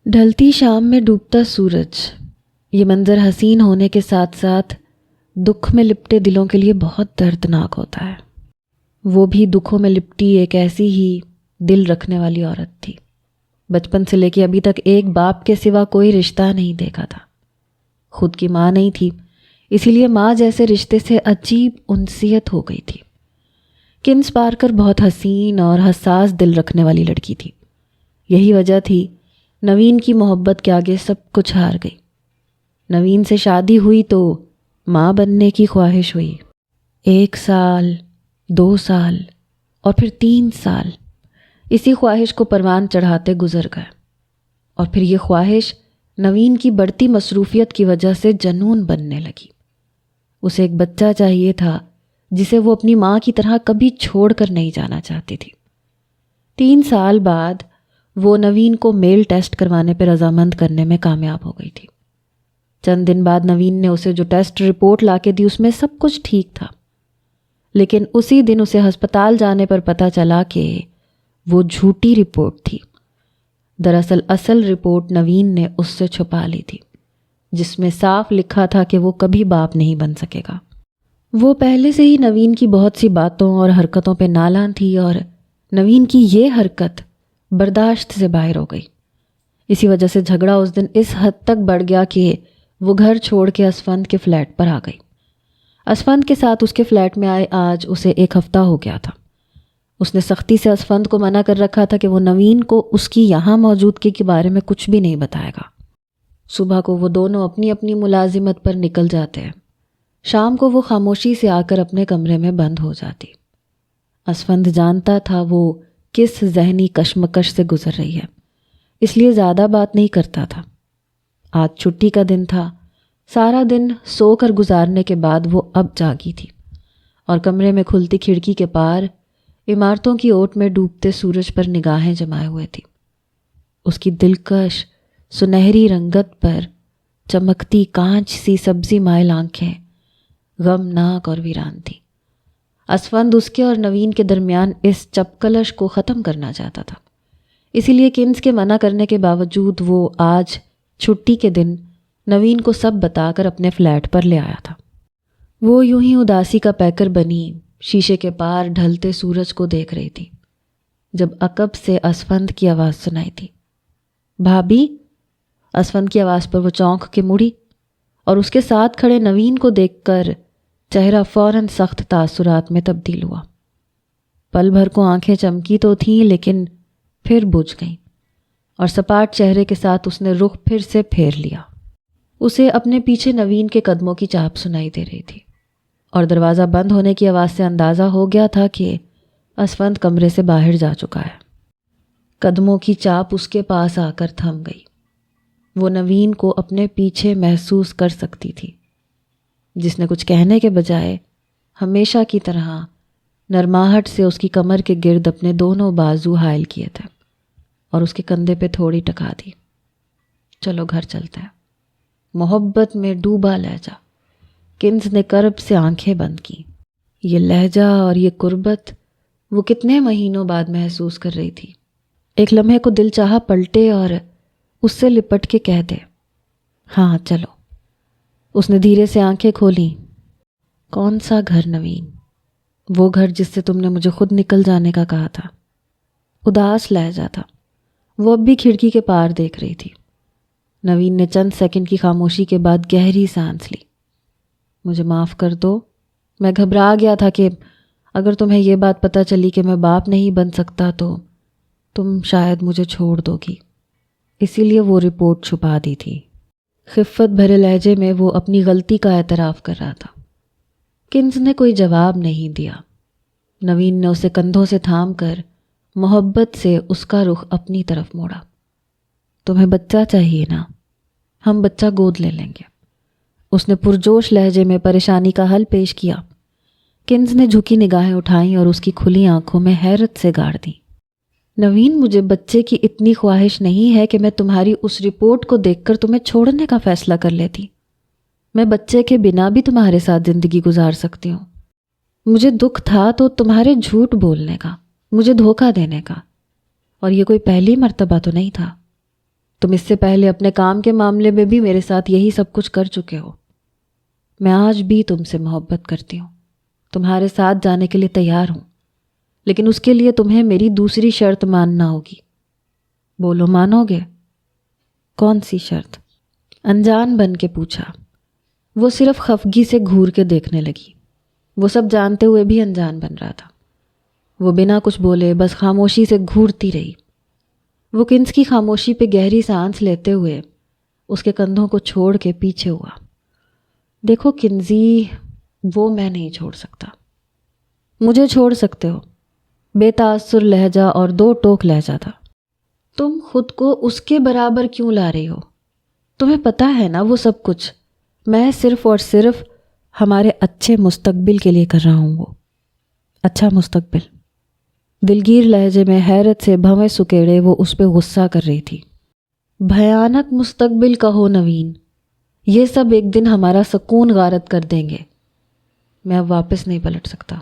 ڈھلتی شام میں ڈوبتا سورج، یہ منظر حسین ہونے کے ساتھ ساتھ دکھ میں لپٹے دلوں کے لیے بہت دردناک ہوتا ہے۔ وہ بھی دکھوں میں لپٹی ایک ایسی ہی دل رکھنے والی عورت تھی۔ بچپن سے لے کے ابھی تک ایک باپ کے سوا کوئی رشتہ نہیں دیکھا تھا۔ خود کی ماں نہیں تھی، اسی لیے ماں جیسے رشتے سے عجیب انسیت ہو گئی تھی۔ کنز پارکر بہت حسین اور حساس دل رکھنے والی لڑکی تھی۔ یہی وجہ تھی نوین کی محبت کے آگے سب کچھ ہار گئی۔ نوین سے شادی ہوئی تو ماں بننے کی خواہش ہوئی۔ 1 سال، 2 سال اور پھر 3 سال اسی خواہش کو پروان چڑھاتے گزر گئے، اور پھر یہ خواہش نوین کی بڑھتی مصروفیت کی وجہ سے جنون بننے لگی۔ اسے ایک بچہ چاہیے تھا جسے وہ اپنی ماں کی طرح کبھی چھوڑ کر نہیں جانا چاہتی تھی۔ 3 سال بعد وہ نوین کو میل ٹیسٹ کروانے پر رضامند کرنے میں کامیاب ہو گئی تھی۔ چند دن بعد نوین نے اسے جو ٹیسٹ رپورٹ لا کے دی اس میں سب کچھ ٹھیک تھا، لیکن اسی دن اسے ہسپتال جانے پر پتہ چلا کہ وہ جھوٹی رپورٹ تھی۔ دراصل اصل رپورٹ نوین نے اس سے چھپا لی تھی، جس میں صاف لکھا تھا کہ وہ کبھی باپ نہیں بن سکے گا۔ وہ پہلے سے ہی نوین کی بہت سی باتوں اور حرکتوں پہ نالاں تھی، اور نوین کی یہ حرکت برداشت سے باہر ہو گئی۔ اسی وجہ سے جھگڑا اس دن اس حد تک بڑھ گیا کہ وہ گھر چھوڑ کے اسفند کے فلیٹ پر آ گئی۔ اسفند کے ساتھ اس کے فلیٹ میں آئے آج اسے 1 ہفتہ ہو گیا تھا۔ اس نے سختی سے اسفند کو منع کر رکھا تھا کہ وہ نوین کو اس کی یہاں موجودگی کے بارے میں کچھ بھی نہیں بتائے گا۔ صبح کو وہ دونوں اپنی اپنی ملازمت پر نکل جاتے ہیں، شام کو وہ خاموشی سے آ کر اپنے کمرے میں بند ہو جاتی۔ اسفند جانتا تھا وہ کس ذہنی کشمکش سے گزر رہی ہے، اس لیے زیادہ بات نہیں کرتا تھا۔ آج چھٹی کا دن تھا، سارا دن سو کر گزارنے کے بعد وہ اب جاگی تھی، اور کمرے میں کھلتی کھڑکی کے پار عمارتوں کی اوٹ میں ڈوبتے سورج پر نگاہیں جمائے ہوئے تھی۔ اس کی دلکش سنہری رنگت پر چمکتی کانچ سی سبزی مائل آنکھیں غمناک اور ویران تھی۔ اسفند اس کے اور نوین کے درمیان اس چپکلش کو ختم کرنا چاہتا تھا، اسی لیے کنز کے منع کرنے کے باوجود وہ آج چھٹی کے دن نوین کو سب بتا کر اپنے فلیٹ پر لے آیا تھا۔ وہ یوں ہی اداسی کا پیکر بنی شیشے کے پار ڈھلتے سورج کو دیکھ رہی تھی جب عقب سے اسفند کی آواز سنائی تھی۔ بھابی! اسفند کی آواز پر وہ چونک کے مڑی، اور اس کے ساتھ کھڑے نوین کو دیکھ کر چہرہ فوراً سخت تاثرات میں تبدیل ہوا۔ پل بھر کو آنکھیں چمکی تو تھیں لیکن پھر بجھ گئیں، اور سپاٹ چہرے کے ساتھ اس نے رخ پھر سے پھیر لیا۔ اسے اپنے پیچھے نوین کے قدموں کی چاپ سنائی دے رہی تھی، اور دروازہ بند ہونے کی آواز سے اندازہ ہو گیا تھا کہ اسفند کمرے سے باہر جا چکا ہے۔ قدموں کی چاپ اس کے پاس آ کر تھم گئی۔ وہ نوین کو اپنے پیچھے محسوس کر سکتی تھی، جس نے کچھ کہنے کے بجائے ہمیشہ کی طرح نرماہٹ سے اس کی کمر کے گرد اپنے دونوں بازو حائل کیے تھے اور اس کے کندھے پہ تھوڑی ٹکا دی۔ چلو گھر چلتے ہیں۔ محبت میں ڈوبا لہجہ۔ کنز نے کرب سے آنکھیں بند کی۔ یہ لہجہ اور یہ قربت وہ کتنے مہینوں بعد محسوس کر رہی تھی۔ ایک لمحے کو دل چاہا پلٹے اور اس سے لپٹ کے کہہ دے، ہاں چلو۔ اس نے دھیرے سے آنکھیں کھولیں۔ کون سا گھر نوین؟ وہ گھر جس سے تم نے مجھے خود نکل جانے کا کہا تھا۔ اداس لہجہ تھا۔ وہ اب بھی کھڑکی کے پار دیکھ رہی تھی۔ نوین نے چند سیکنڈ کی خاموشی کے بعد گہری سانس لی۔ مجھے معاف کر دو، میں گھبرا گیا تھا کہ اگر تمہیں یہ بات پتہ چلی کہ میں باپ نہیں بن سکتا تو تم شاید مجھے چھوڑ دو گی، اسی لیے وہ رپورٹ چھپا دی تھی۔ خفت بھرے لہجے میں وہ اپنی غلطی کا اعتراف کر رہا تھا۔ کنز نے کوئی جواب نہیں دیا۔ نوین نے اسے کندھوں سے تھام کر محبت سے اس کا رخ اپنی طرف موڑا۔ تمہیں بچہ چاہیے نا؟ ہم بچہ گود لے لیں گے۔ اس نے پرجوش لہجے میں پریشانی کا حل پیش کیا۔ کنز نے جھکی نگاہیں اٹھائیں اور اس کی کھلی آنکھوں میں حیرت سے گاڑ دیں۔ نوین، مجھے بچے کی اتنی خواہش نہیں ہے کہ میں تمہاری اس رپورٹ کو دیکھ کر تمہیں چھوڑنے کا فیصلہ کر لیتی۔ میں بچے کے بنا بھی تمہارے ساتھ زندگی گزار سکتی ہوں۔ مجھے دکھ تھا تو تمہارے جھوٹ بولنے کا، مجھے دھوکہ دینے کا، اور یہ کوئی پہلی مرتبہ تو نہیں تھا۔ تم اس سے پہلے اپنے کام کے معاملے میں بھی میرے ساتھ یہی سب کچھ کر چکے ہو۔ میں آج بھی تم سے محبت کرتی ہوں، تمہارے ساتھ جانے کے لیے تیار ہوں، لیکن اس کے لیے تمہیں میری دوسری شرط ماننا ہوگی۔ بولو، مانو گے؟ کون سی شرط؟ انجان بن کے پوچھا۔ وہ صرف خفگی سے گھور کے دیکھنے لگی۔ وہ سب جانتے ہوئے بھی انجان بن رہا تھا۔ وہ بنا کچھ بولے بس خاموشی سے گھورتی رہی۔ وہ کنس کی خاموشی پہ گہری سانس لیتے ہوئے اس کے کندھوں کو چھوڑ کے پیچھے ہوا۔ دیکھو کنزی، وہ میں نہیں چھوڑ سکتا۔ مجھے چھوڑ سکتے ہو۔ بے تاثر لہجہ اور 2 ٹوک لہجہ تھا۔ تم خود کو اس کے برابر کیوں لا رہی ہو؟ تمہیں پتہ ہے نا وہ سب کچھ میں صرف اور صرف ہمارے اچھے مستقبل کے لیے کر رہا ہوں۔ وہ اچھا مستقبل؟ دلگیر لہجے میں حیرت سے بھویں سکیڑے وہ اس پہ غصہ کر رہی تھی۔ بھیانک مستقبل کہو نوین، یہ سب ایک دن ہمارا سکون غارت کر دیں گے۔ میں اب واپس نہیں پلٹ سکتا۔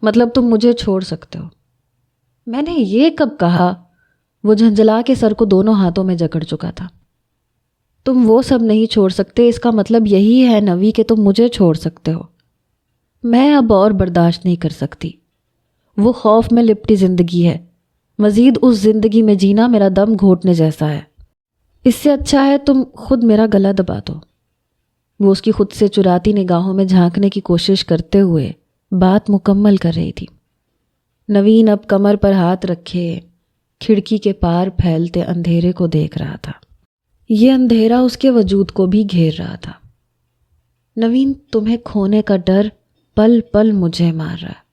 مطلب تم مجھے چھوڑ سکتے ہو؟ میں نے یہ کب کہا؟ وہ جھنجھلا کے سر کو دونوں ہاتھوں میں جکڑ چکا تھا۔ تم وہ سب نہیں چھوڑ سکتے، اس کا مطلب یہی ہے نوی کہ تم مجھے چھوڑ سکتے ہو۔ میں اب اور برداشت نہیں کر سکتی۔ وہ خوف میں لپٹی زندگی ہے، مزید اس زندگی میں جینا میرا دم گھوٹنے جیسا ہے۔ اس سے اچھا ہے تم خود میرا گلا دبا دو۔ وہ اس کی خود سے چراتی نگاہوں میں جھانکنے کی کوشش کرتے ہوئے بات مکمل کر رہی تھی۔ نوین اب کمر پر ہاتھ رکھے کھڑکی کے پار پھیلتے اندھیرے کو دیکھ رہا تھا۔ یہ اندھیرا اس کے وجود کو بھی گھیر رہا تھا۔ نوین، تمہیں کھونے کا ڈر پل پل مجھے مار رہا ہے۔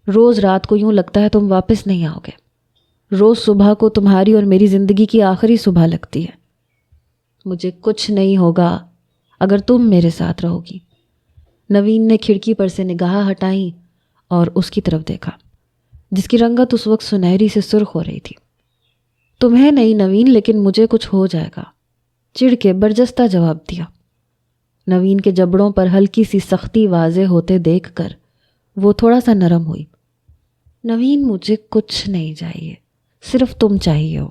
روز رات کو یوں لگتا ہے تم واپس نہیں آؤ گے۔ روز صبح کو تمہاری اور میری زندگی کی آخری صبح لگتی ہے۔ مجھے کچھ نہیں ہوگا اگر تم میرے ساتھ رہو گی۔ نوین نے کھڑکی پر سے نگاہ ہٹائیں اور اس کی طرف دیکھا، جس کی رنگت اس وقت سنہری سے سرخ ہو رہی تھی۔ تمہیں نہیں نوین، لیکن مجھے کچھ ہو جائے گا، چڑ کے برجستہ جواب دیا۔ نوین کے جبڑوں پر ہلکی سی سختی واضح ہوتے دیکھ کر وہ تھوڑا سا نرم ہوئی۔ نوین، مجھے کچھ نہیں چاہیے، صرف تم چاہیے ہو۔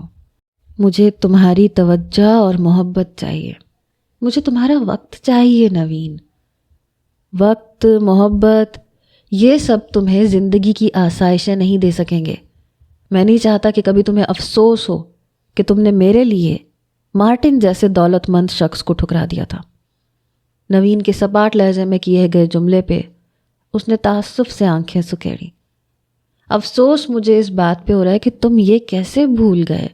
مجھے تمہاری توجہ اور محبت چاہیے۔ مجھے تمہارا وقت چاہیے نوین۔ وقت، محبت، یہ سب تمہیں زندگی کی آسائشیں نہیں دے سکیں گے۔ میں نہیں چاہتا کہ کبھی تمہیں افسوس ہو کہ تم نے میرے لیے مارٹن جیسے دولت مند شخص کو ٹھکرا دیا تھا۔ نوین کے سپاٹ لہجے میں کیے گئے جملے پہ اس نے تعصب سے آنکھیں سکیڑی۔ افسوس مجھے اس بات پہ ہو رہا ہے کہ تم یہ کیسے بھول گئے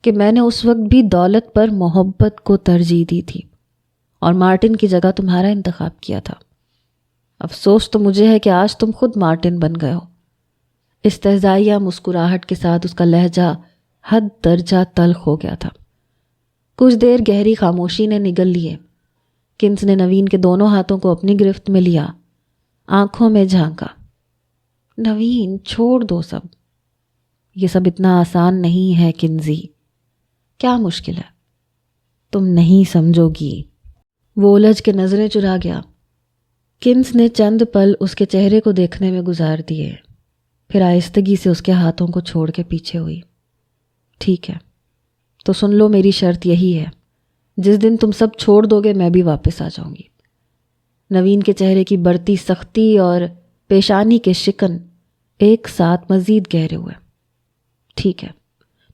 کہ میں نے اس وقت بھی دولت پر محبت کو ترجیح دی تھی اور مارٹن کی جگہ تمہارا انتخاب کیا تھا۔ افسوس تو مجھے ہے کہ آج تم خود مارٹن بن گئے ہو۔ استہزائیہ مسکراہٹ کے ساتھ اس کا لہجہ حد درجہ تلخ ہو گیا تھا۔ کچھ دیر گہری خاموشی نے نگل لیے۔ کنس نے نوین کے دونوں ہاتھوں کو اپنی گرفت میں لیا، آنکھوں میں جھانکا۔ نوین، چھوڑ دو سب۔ یہ سب اتنا آسان نہیں ہے کنزی۔ کیا مشکل ہے؟ تم نہیں سمجھو گی۔ وہ الجھ کے نظریں چرا گیا۔ کنس نے چند پل اس کے چہرے کو دیکھنے میں گزار دیے، پھر آہستگی سے اس کے ہاتھوں کو چھوڑ کے پیچھے ہوئی۔ ٹھیک ہے، تو سن لو، میری شرط یہی ہے، جس دن تم سب چھوڑ دو گے میں بھی واپس آ جاؤں گی۔ نوین کے چہرے کی بڑھتی سختی اور پیشانی کے شکن ایک ساتھ مزید گہرے ہوئے۔ ٹھیک ہے،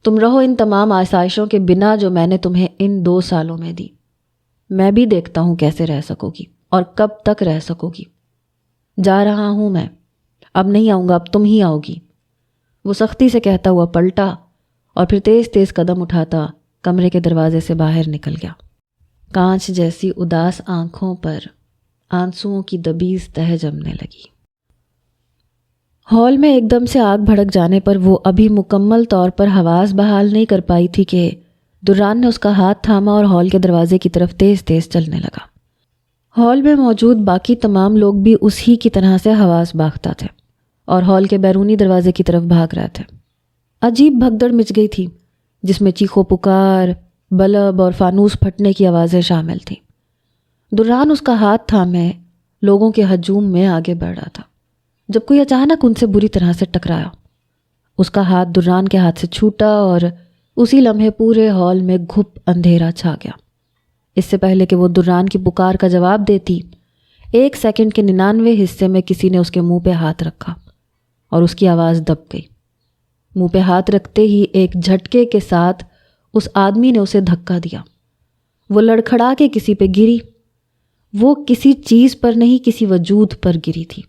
تم رہو ان تمام آسائشوں کے بنا جو میں نے تمہیں ان 2 سالوں میں دی۔ میں بھی دیکھتا ہوں کیسے رہ سکو گی اور کب تک رہ سکو گی۔ جا رہا ہوں میں، اب نہیں آؤں گا، اب تم ہی آؤ گی۔ وہ سختی سے کہتا ہوا پلٹا اور پھر تیز تیز قدم اٹھاتا کمرے کے دروازے سے باہر نکل گیا۔ کانچ جیسی اداس آنکھوں پر آنسوؤں کی دبیز تہہ جمنے لگی۔ ہال میں ایک دم سے آگ بھڑک جانے پر وہ ابھی مکمل طور پر حواس بحال نہیں کر پائی تھی کہ دران نے اس کا ہاتھ تھاما اور ہال کے دروازے کی طرف تیز تیز چلنے لگا۔ ہال میں موجود باقی تمام لوگ بھی اسی کی طرح سے حواس باختہ تھے اور ہال کے بیرونی دروازے کی طرف بھاگ رہے تھے۔ عجیب بھگدڑ مچ گئی تھی جس میں چیخو پکار، بلب اور فانوس پھٹنے کی آوازیں شامل تھیں۔ دران اس کا ہاتھ تھامے لوگوں کے ہجوم میں آگے بڑھ رہا تھا جب کوئی اچانک ان سے بری طرح سے ٹکرایا۔ اس کا ہاتھ دران کے ہاتھ سے چھوٹا اور اسی لمحے پورے ہال میں گھپ اندھیرا چھا گیا۔ اس سے پہلے کہ وہ دران کی پکار کا جواب دیتی، 1 سیکنڈ کے 99 حصے میں کسی نے اس کے منہ پہ ہاتھ رکھا اور اس کی آواز دب گئی۔ منہ پہ ہاتھ رکھتے ہی ایک جھٹکے کے ساتھ اس آدمی نے اسے دھکا دیا۔ وہ لڑکھڑا کے کسی پہ گری۔ وہ کسی چیز پر نہیں، کسی وجود پر گری تھی۔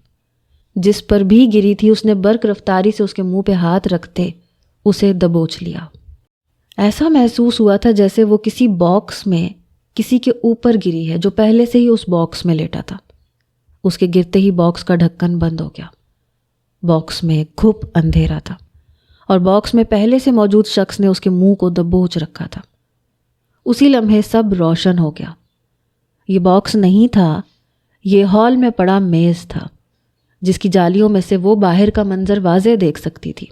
جس پر بھی گری تھی اس نے برق رفتاری سے اس کے منہ پہ ہاتھ رکھتے اسے دبوچ لیا۔ ایسا محسوس ہوا تھا جیسے وہ کسی باکس میں کسی کے اوپر گری ہے جو پہلے سے ہی اس باکس میں لیٹا تھا۔ اس کے گرتے ہی باکس کا ڈھکن بند ہو گیا۔ باکس میں گھپ اندھیرا تھا اور باکس میں پہلے سے موجود شخص نے اس کے منہ کو دبوچ رکھا تھا۔ اسی لمحے سب روشن ہو گیا۔ یہ باکس نہیں تھا، یہ ہال میں پڑا میز تھا جس کی جالیوں میں سے وہ باہر کا منظر واضح دیکھ سکتی تھی۔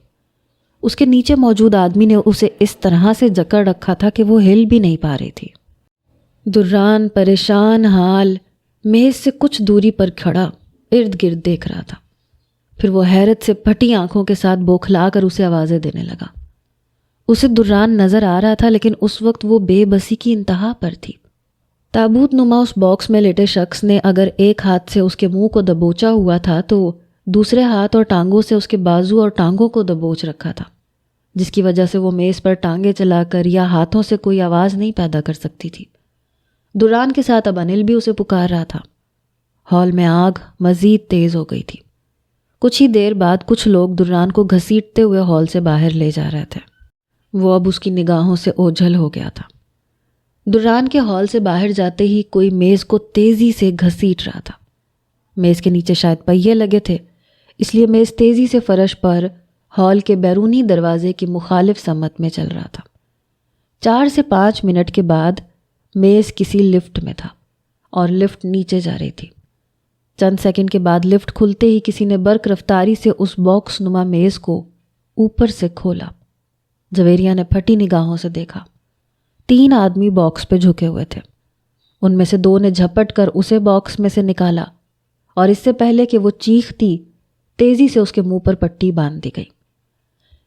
اس کے نیچے موجود آدمی نے اسے اس طرح سے جکڑ رکھا تھا کہ وہ ہل بھی نہیں پا رہی تھی۔ دران پریشان حال میز سے کچھ دوری پر کھڑا ارد گرد دیکھ رہا تھا۔ پھر وہ حیرت سے پھٹی آنکھوں کے ساتھ بوکھلا کر اسے آوازیں دینے لگا۔ اسے دران نظر آ رہا تھا لیکن اس وقت وہ بے بسی کی انتہا پر تھی۔ تابوت نما اس باکس میں لیٹے شخص نے اگر ایک ہاتھ سے اس کے منہ کو دبوچا ہوا تھا تو دوسرے ہاتھ اور ٹانگوں سے اس کے بازو اور ٹانگوں کو دبوچ رکھا تھا، جس کی وجہ سے وہ میز پر ٹانگیں چلا کر یا ہاتھوں سے کوئی آواز نہیں پیدا کر سکتی تھی۔ دران کے ساتھ اب انل بھی اسے پکار رہا تھا۔ ہال میں آگ مزید تیز ہو گئی تھی۔ کچھ ہی دیر بعد کچھ لوگ دران کو گھسیٹتے ہوئے ہال سے باہر لے جا رہے تھے۔ وہ اب اس کی نگاہوں سے اوجھل ہو گیا تھا۔ دران کے ہال سے باہر جاتے ہی کوئی میز کو تیزی سے گھسیٹ رہا تھا۔ میز کے نیچے شاید پہیے لگے تھے، اس لیے میز تیزی سے فرش پر ہال کے بیرونی دروازے کی مخالف سمت میں چل رہا تھا۔ 4 سے 5 منٹ کے بعد میز کسی لفٹ میں تھا اور لفٹ نیچے جا رہی تھی۔ چند سیکنڈ کے بعد لفٹ کھلتے ہی کسی نے برق رفتاری سے اس باکس نما میز کو اوپر سے کھولا۔ جویریہ نے پھٹی نگاہوں سے دیکھا۔ 3 آدمی باکس پہ جھکے ہوئے تھے۔ ان میں سے 2 نے جھپٹ کر اسے باکس میں سے نکالا اور اس سے پہلے کہ وہ چیختی تیزی سے اس کے منہ پر پٹی باندھ دی گئی۔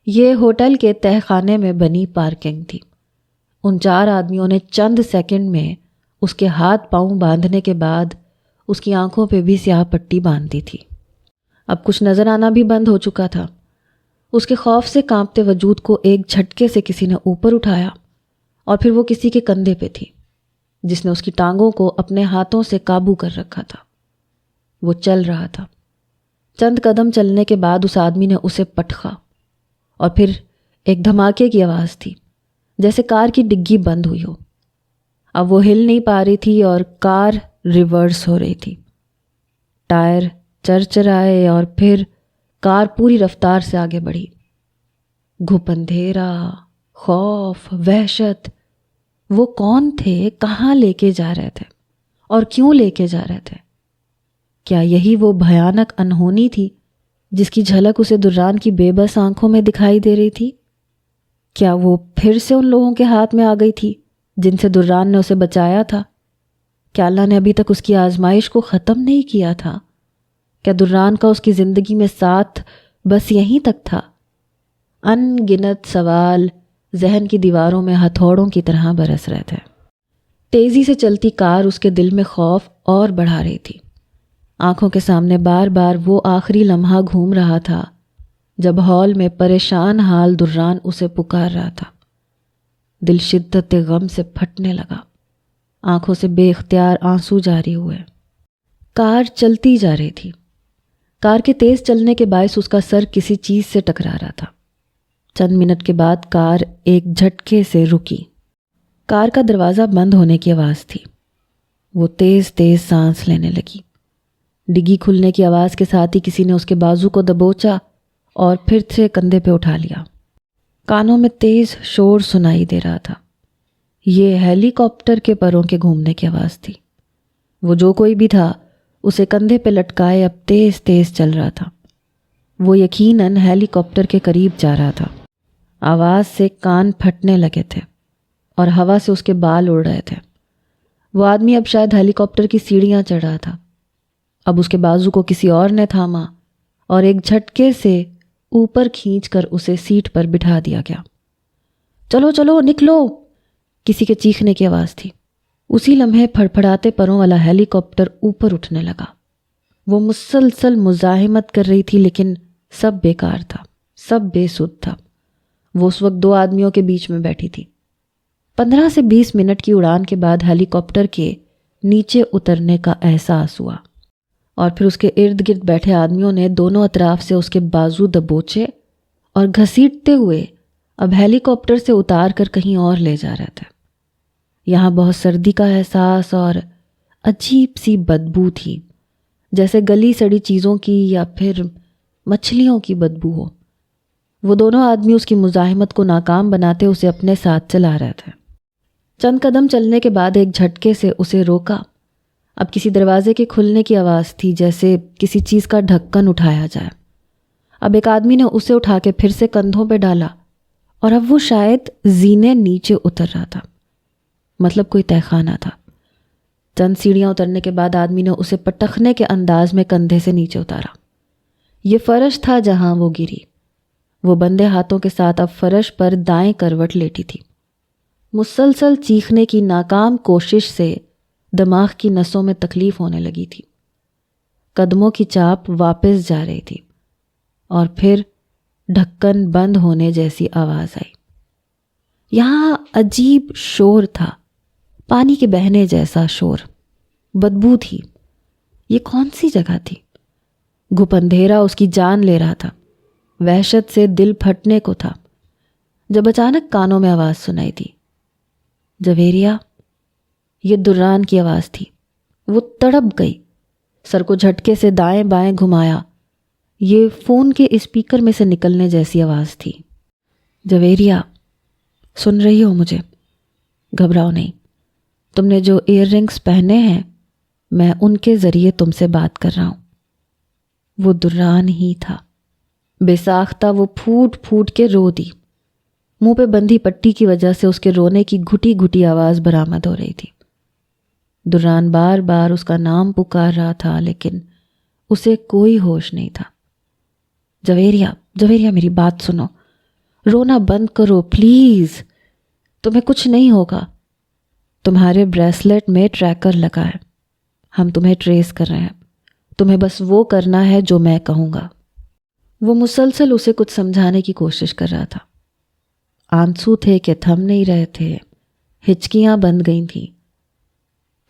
یہ ہوٹل کے تہہ خانے میں بنی پارکنگ تھی۔ ان 4 آدمیوں نے چند سیکنڈ میں اس کے ہاتھ پاؤں باندھنے کے بعد اس کی آنکھوں پہ بھی سیاہ پٹی باندھ دی تھی۔ اب کچھ نظر آنا بھی بند ہو چکا تھا۔ اس کے خوف سے کانپتے وجود کو ایک جھٹکے سے کسی نے اوپر اٹھایا اور پھر وہ کسی کے کندھے پہ تھی جس نے اس کی ٹانگوں کو اپنے ہاتھوں سے قابو کر رکھا تھا۔ وہ چل رہا تھا۔ چند قدم چلنے کے بعد اس آدمی نے اسے پٹخا اور پھر ایک دھماکے کی آواز تھی جیسے کار کی ڈگی بند ہوئی ہو۔ اب وہ ہل نہیں پا رہی تھی اور کار ریورس ہو رہی تھی۔ ٹائر چرچرائے اور پھر کار پوری رفتار سے آگے بڑھی۔ گھپ اندھیرا، خوف، وحشت۔ وہ کون تھے، کہاں لے کے جا رہے تھے اور کیوں لے کے جا رہے تھے؟ کیا یہی وہ بھیانک انہونی تھی جس کی جھلک اسے دران کی بے بس آنکھوں میں دکھائی دے رہی تھی؟ کیا وہ پھر سے ان لوگوں کے ہاتھ میں آ گئی تھی جن سے دران نے اسے بچایا تھا؟ کیا اللہ نے ابھی تک اس کی آزمائش کو ختم نہیں کیا تھا؟ کیا دران کا اس کی زندگی میں ساتھ بس یہیں تک تھا؟ ان گنت سوال ذہن کی دیواروں میں ہتھوڑوں کی طرح برس رہے تھے۔ تیزی سے چلتی کار اس کے دل میں خوف اور بڑھا رہی تھی۔ آنکھوں کے سامنے بار بار وہ آخری لمحہ گھوم رہا تھا جب ہال میں پریشان حال دران اسے پکار رہا تھا۔ دل شدت غم سے پھٹنے لگا۔ آنکھوں سے بے اختیار آنسو جاری ہوئے۔ کار چلتی جا رہی تھی۔ کار کے تیز چلنے کے باعث اس کا سر کسی چیز سے ٹکرا رہا تھا۔ چند منٹ کے بعد کار ایک جھٹکے سے رکی۔ کار کا دروازہ بند ہونے کی آواز تھی۔ وہ تیز تیز سانس لینے لگی۔ ڈگی کھلنے کی آواز کے ساتھ ہی کسی نے اس کے بازو کو دبوچا اور پھر سے کندھے پہ اٹھا لیا۔ کانوں میں تیز شور سنائی دے رہا تھا۔ یہ ہیلی کاپٹر کے پروں کے گھومنے کی آواز تھی۔ وہ جو کوئی بھی تھا اسے کندھے پہ لٹکائے اب تیز تیز چل رہا تھا۔ وہ یقیناً ہیلی کاپٹر کے قریب جا رہا تھا۔ آواز سے کان پھٹنے لگے تھے اور ہوا سے اس کے بال اڑ رہے تھے۔ وہ آدمی اب شاید ہیلی کاپٹر کی سیڑھیاں چڑھ رہا تھا۔ اب اس کے بازو کو کسی اور نے تھاما اور ایک جھٹکے سے اوپر کھینچ کر اسے سیٹ پر بٹھا دیا گیا۔ چلو چلو نکلو، کسی کے چیخنے کی آواز تھی۔ اسی لمحے پھڑپھڑاتے پروں والا ہیلی کاپٹر اوپر اٹھنے لگا۔ وہ مسلسل مزاحمت کر رہی تھی لیکن سب بیکار تھا، سب بے سود تھا۔ وہ اس وقت 2 آدمیوں کے بیچ میں بیٹھی تھی۔ 15 سے 20 منٹ کی اڑان کے بعد ہیلی کاپٹر کے نیچے اترنے کا احساس ہوا اور پھر اس کے ارد گرد بیٹھے آدمیوں نے دونوں اطراف سے اس کے بازو دبوچے اور گھسیٹتے ہوئے اب ہیلی کاپٹر سے اتار کر کہیں اور لے جا رہے تھے۔ یہاں بہت سردی کا احساس اور عجیب سی بدبو تھی، جیسے گلی سڑی چیزوں کی یا پھر مچھلیوں کی بدبو ہو۔ وہ دونوں آدمی اس کی مزاحمت کو ناکام بناتے اسے اپنے ساتھ چلا رہے تھے۔ چند قدم چلنے کے بعد ایک جھٹکے سے اسے روکا۔ اب کسی دروازے کے کھلنے کی آواز تھی، جیسے کسی چیز کا ڈھکن اٹھایا جائے۔ اب ایک آدمی نے اسے اٹھا کے پھر سے کندھوں پہ ڈالا اور اب وہ شاید زینے نیچے اتر رہا تھا، مطلب کوئی تہہ خانہ تھا۔ چند سیڑھیاں اترنے کے بعد آدمی نے اسے پٹخنے کے انداز میں کندھے سے نیچے اتارا۔ یہ فرش تھا جہاں وہ گری۔ وہ بندے ہاتھوں کے ساتھ اب فرش پر دائیں کروٹ لیٹی تھی۔ مسلسل چیخنے کی ناکام کوشش سے دماغ کی نسوں میں تکلیف ہونے لگی تھی۔ قدموں کی چاپ واپس جا رہی تھی اور پھر ڈھکن بند ہونے جیسی آواز آئی۔ یہاں عجیب شور تھا، پانی کے بہنے جیسا شور، بدبو تھی۔ یہ کون سی جگہ تھی؟ گھپ اندھیرا اس کی جان لے رہا تھا، وحشت سے دل پھٹنے کو تھا، جب اچانک کانوں میں آواز سنائی دی، جویریہ۔ یہ دران کی آواز تھی۔ وہ تڑپ گئی، سر کو جھٹکے سے دائیں بائیں گھمایا۔ یہ فون کے اسپیکر میں سے نکلنے جیسی آواز تھی۔ جویریہ، سن رہی ہو مجھے؟ گھبراؤ نہیں، تم نے جو ایئر رنگز پہنے ہیں میں ان کے ذریعے تم سے بات کر رہا ہوں۔ وہ دران ہی تھا۔ بے ساختہ وہ پھوٹ پھوٹ کے رو دی۔ منہ پہ بندھی پٹی کی وجہ سے اس کے رونے کی گھٹی گھٹی آواز برآمد ہو رہی تھی۔ دران بار بار اس کا نام پکار رہا تھا لیکن اسے کوئی ہوش نہیں تھا۔ جویریہ، جویریہ میری بات سنو، رونا بند کرو پلیز، تمہیں کچھ نہیں ہوگا۔ تمہارے بریسلیٹ میں ٹریکر لگا ہے، ہم تمہیں ٹریس کر رہے ہیں، تمہیں بس وہ کرنا ہے جو میں کہوں گا۔ وہ مسلسل اسے کچھ سمجھانے کی کوشش کر رہا تھا۔ آنسو تھے کہ تھم نہیں رہے تھے، ہچکیاں بند گئی تھیں۔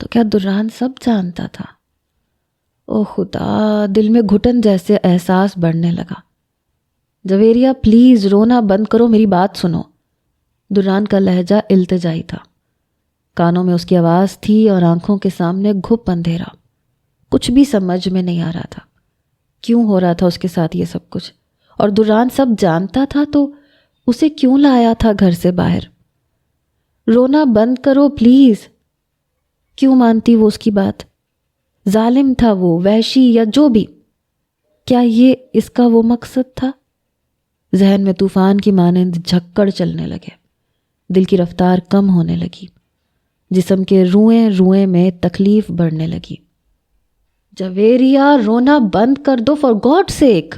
تو کیا دران سب جانتا تھا؟ او خدا، دل میں گھٹن جیسے احساس بڑھنے لگا۔ جویریہ پلیز رونا بند کرو، میری بات سنو۔ دران کا لہجہ التجائی تھا، کانوں میں اس کی آواز تھی اور آنکھوں کے سامنے گھپ اندھیرا۔ کچھ بھی سمجھ میں نہیں آ رہا تھا، کیوں ہو رہا تھا اس کے ساتھ یہ سب کچھ؟ اور دران سب جانتا تھا تو اسے کیوں لایا تھا گھر سے باہر؟ رونا بند کرو پلیز۔ کیوں مانتی وہ اس کی بات؟ ظالم تھا وہ، وحشی یا جو بھی۔ کیا یہ اس کا وہ مقصد تھا؟ ذہن میں طوفان کی مانند جھکڑ چلنے لگے، دل کی رفتار کم ہونے لگی، جسم کے روئیں روئیں میں تکلیف بڑھنے لگی۔ جویریہ رونا بند کر دو فار گاڈ سیک۔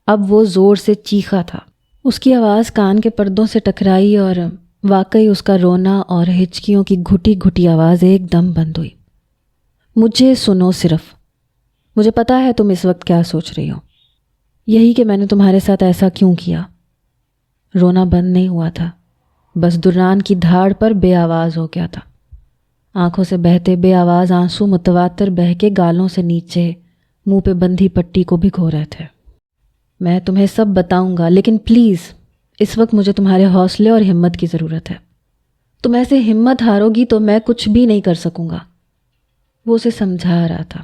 اب وہ زور سے چیخا تھا۔ اس کی آواز کان کے پردوں سے ٹکرائی اور واقعی اس کا رونا اور ہچکیوں کی گھٹی گھٹی آواز ایک دم بند ہوئی۔ مجھے سنو صرف، مجھے پتا ہے تم اس وقت کیا سوچ رہی ہو، یہی کہ میں نے تمہارے ساتھ ایسا کیوں کیا۔ رونا بند نہیں ہوا تھا، بس دران کی دھاڑ پر بے آواز ہو گیا تھا۔ آنکھوں سے بہتے بے آواز آنسو متواتر بہہ کے گالوں سے نیچے منہ پہ بندھی پٹی کو بھگو رہے تھے۔ میں تمہیں سب بتاؤں گا لیکن پلیز اس وقت مجھے تمہارے حوصلے اور ہمت کی ضرورت ہے۔ تم ایسے ہمت ہارو گی تو میں کچھ بھی نہیں کر سکوں گا۔ وہ اسے سمجھا رہا تھا،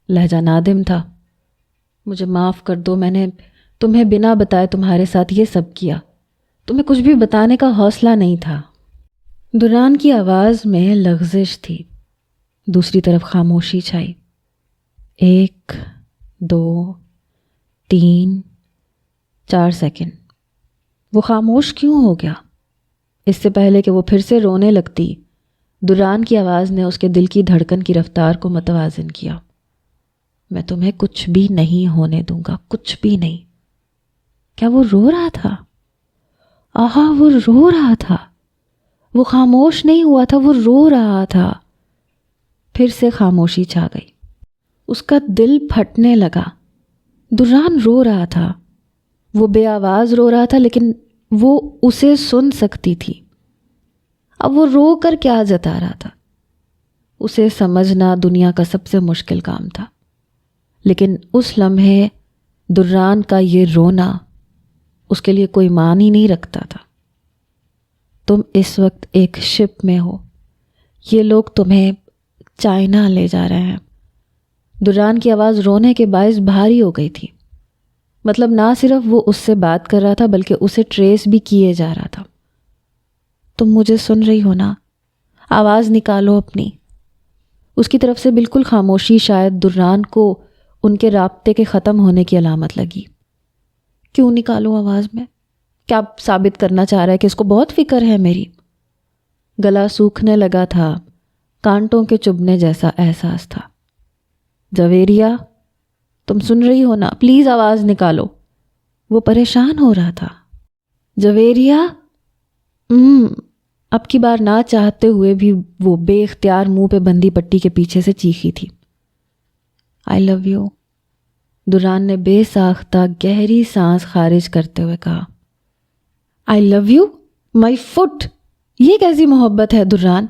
لہجہ نادم تھا۔ مجھے معاف کر دو، میں نے تمہیں بنا بتائے تمہارے ساتھ یہ سب کیا، تمہیں کچھ بھی بتانے کا حوصلہ نہیں تھا۔ دران کی آواز میں لغزش تھی۔ دوسری طرف خاموشی چھائی۔ 1 2 3 4 سیکنڈ۔ وہ خاموش کیوں ہو گیا؟ اس سے پہلے کہ وہ پھر سے رونے لگتی، دران کی آواز نے اس کے دل کی دھڑکن کی رفتار کو متوازن کیا۔ میں تمہیں کچھ بھی نہیں ہونے دوں گا، کچھ بھی نہیں۔ کیا وہ رو رہا تھا؟ آہا وہ رو رہا تھا، وہ خاموش نہیں ہوا تھا، وہ رو رہا تھا۔ پھر سے خاموشی چھا گئی، اس کا دل پھٹنے لگا۔ دران رو رہا تھا، وہ بے آواز رو رہا تھا، لیکن وہ اسے سن سکتی تھی۔ اب وہ رو کر کیا جتا رہا تھا؟ اسے سمجھنا دنیا کا سب سے مشکل کام تھا، لیکن اس لمحے دران کا یہ رونا اس کے لیے کوئی معنی نہیں رکھتا تھا۔ تم اس وقت ایک شپ میں ہو، یہ لوگ تمہیں چائنا لے جا رہے ہیں۔ دران کی آواز رونے کے باعث بھاری ہو گئی تھی، مطلب نہ صرف وہ اس سے بات کر رہا تھا بلکہ اسے ٹریس بھی کیے جا رہا تھا۔ تم مجھے سن رہی ہو نا؟ آواز نکالو اپنی۔ اس کی طرف سے بالکل خاموشی شاید دران کو ان کے رابطے کے ختم ہونے کی علامت لگی۔ کیوں نکالوں آواز میں؟ کیا ثابت کرنا چاہ رہا ہے کہ اس کو بہت فکر ہے میری؟ گلا سوکھنے لگا تھا، کانٹوں کے چبھنے جیسا احساس تھا۔ جویریہ، تم سن رہی ہو نا؟ پلیز آواز نکالو۔ وہ پریشان ہو رہا تھا۔ جویریہ، اب کی بار نہ چاہتے ہوئے بھی وہ بے اختیار منہ پہ بندھی پٹی کے پیچھے سے چیخی تھی۔ آئی لو یو، دران نے بے ساختہ گہری سانس خارج کرتے ہوئے کہا۔ آئی لو یو مائی فٹ، یہ کیسی محبت ہے دران؟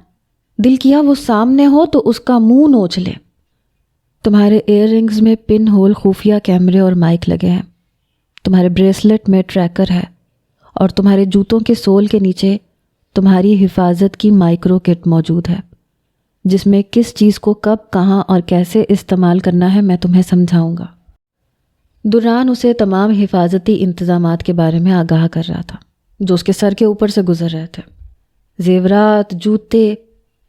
دل کیا وہ سامنے ہو تو اس کا منہ نوچ لے۔ تمہارے ایئر رنگز میں پن ہول خفیہ کیمرے اور مائک لگے ہیں، تمہارے بریسلٹ میں ٹریکر ہے، اور تمہارے جوتوں کے سول کے نیچے تمہاری حفاظت کی مائکرو کٹ موجود ہے، جس میں کس چیز کو کب، کہاں اور کیسے استعمال کرنا ہے میں تمہیں سمجھاؤں گا۔ دران اسے تمام حفاظتی انتظامات کے بارے میں آگاہ کر رہا تھا جو اس کے سر کے اوپر سے گزر رہے تھے۔ زیورات، جوتے،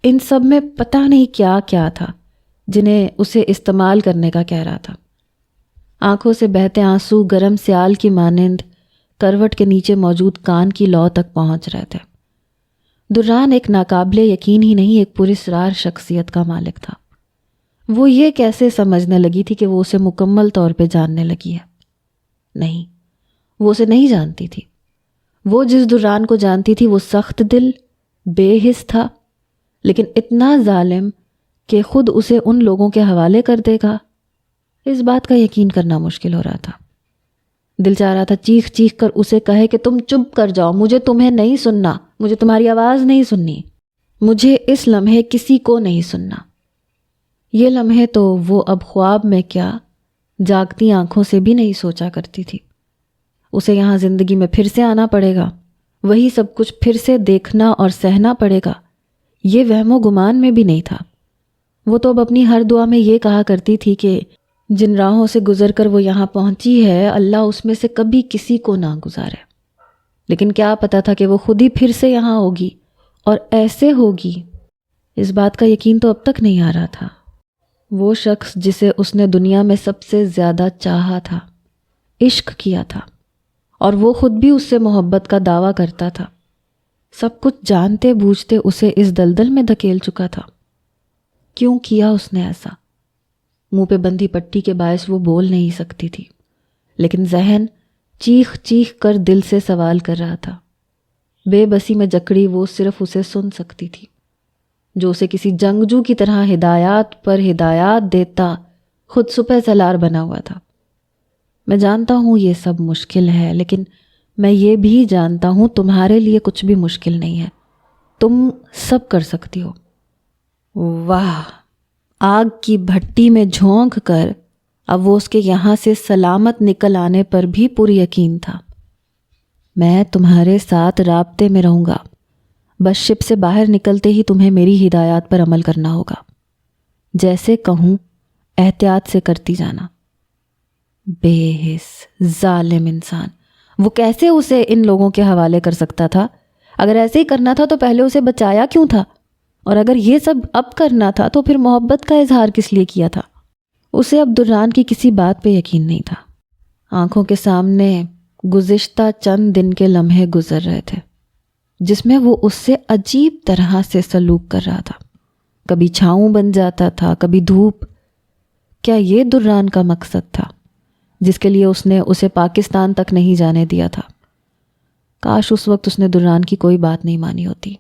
ان سب میں پتہ نہیں کیا کیا تھا جنہیں اسے استعمال کرنے کا کہہ رہا تھا۔ آنکھوں سے بہتے آنسو گرم سیال کی مانند کروٹ کے نیچے موجود کان کی لو تک پہنچ رہے تھے۔ دران ایک ناقابل یقین ہی نہیں، ایک پراسرار شخصیت کا مالک تھا۔ وہ یہ کیسے سمجھنے لگی تھی کہ وہ اسے مکمل طور پہ جاننے لگی ہے؟ نہیں، وہ اسے نہیں جانتی تھی۔ وہ جس دران کو جانتی تھی وہ سخت دل، بے حس تھا، لیکن اتنا ظالم کہ خود اسے ان لوگوں کے حوالے کر دے گا، اس بات کا یقین کرنا مشکل ہو رہا تھا۔ دل چاہ رہا تھا چیخ چیخ کر اسے کہے کہ تم چپ کر جاؤ، مجھے تمہیں نہیں سننا، مجھے تمہاری آواز نہیں سننی، مجھے اس لمحے کسی کو نہیں سننا۔ یہ لمحے تو وہ اب خواب میں کیا، جاگتی آنکھوں سے بھی نہیں سوچا کرتی تھی۔ اسے یہاں زندگی میں پھر سے آنا پڑے گا، وہی سب کچھ پھر سے دیکھنا اور سہنا پڑے گا، یہ وہم و گمان میں بھی نہیں تھا۔ وہ تو اب اپنی ہر دعا میں یہ کہا کرتی تھی کہ جن راہوں سے گزر کر وہ یہاں پہنچی ہے، اللہ اس میں سے کبھی کسی کو نہ گزارے۔ لیکن کیا پتا تھا کہ وہ خود ہی پھر سے یہاں ہوگی، اور ایسے ہوگی، اس بات کا یقین تو اب تک نہیں آ رہا تھا۔ وہ شخص جسے اس نے دنیا میں سب سے زیادہ چاہا تھا، عشق کیا تھا، اور وہ خود بھی اس سے محبت کا دعویٰ کرتا تھا، سب کچھ جانتے بوجھتے اسے اس دلدل میں دھکیل چکا تھا۔ کیوں کیا اس نے ایسا؟ منہ پہ بندھی پٹی کے باعث وہ بول نہیں سکتی تھی، لیکن ذہن چیخ چیخ کر دل سے سوال کر رہا تھا۔ بے بسی میں جکڑی وہ صرف اسے سن سکتی تھی، جو اسے کسی جنگجو کی طرح ہدایات پر ہدایات دیتا خود سپہ سالار بنا ہوا تھا۔ میں جانتا ہوں یہ سب مشکل ہے، لیکن میں یہ بھی جانتا ہوں تمہارے لیے کچھ بھی مشکل نہیں ہے، تم سب کر سکتی ہو۔ واہ، آگ کی بھٹی میں جھونک کر اب وہ اس کے یہاں سے سلامت نکل آنے پر بھی پوری یقین تھا۔ میں تمہارے ساتھ رابطے میں رہوں گا، بس شپ سے باہر نکلتے ہی تمہیں میری ہدایات پر عمل کرنا ہوگا، جیسے کہوں احتیاط سے کرتی جانا۔ بے حس ظالم انسان، وہ کیسے اسے ان لوگوں کے حوالے کر سکتا تھا؟ اگر ایسے ہی کرنا تھا تو پہلے اسے بچایا کیوں تھا؟ اور اگر یہ سب اب کرنا تھا تو پھر محبت کا اظہار کس لیے کیا تھا؟ اسے اب دران کی کسی بات پہ یقین نہیں تھا۔ آنکھوں کے سامنے گزشتہ چند دن کے لمحے گزر رہے تھے جس میں وہ اس سے عجیب طرح سے سلوک کر رہا تھا، کبھی چھاؤں بن جاتا تھا، کبھی دھوپ۔ کیا یہ دران کا مقصد تھا جس کے لیے اس نے اسے پاکستان تک نہیں جانے دیا تھا؟ کاش اس وقت اس نے دران کی کوئی بات نہیں مانی ہوتی،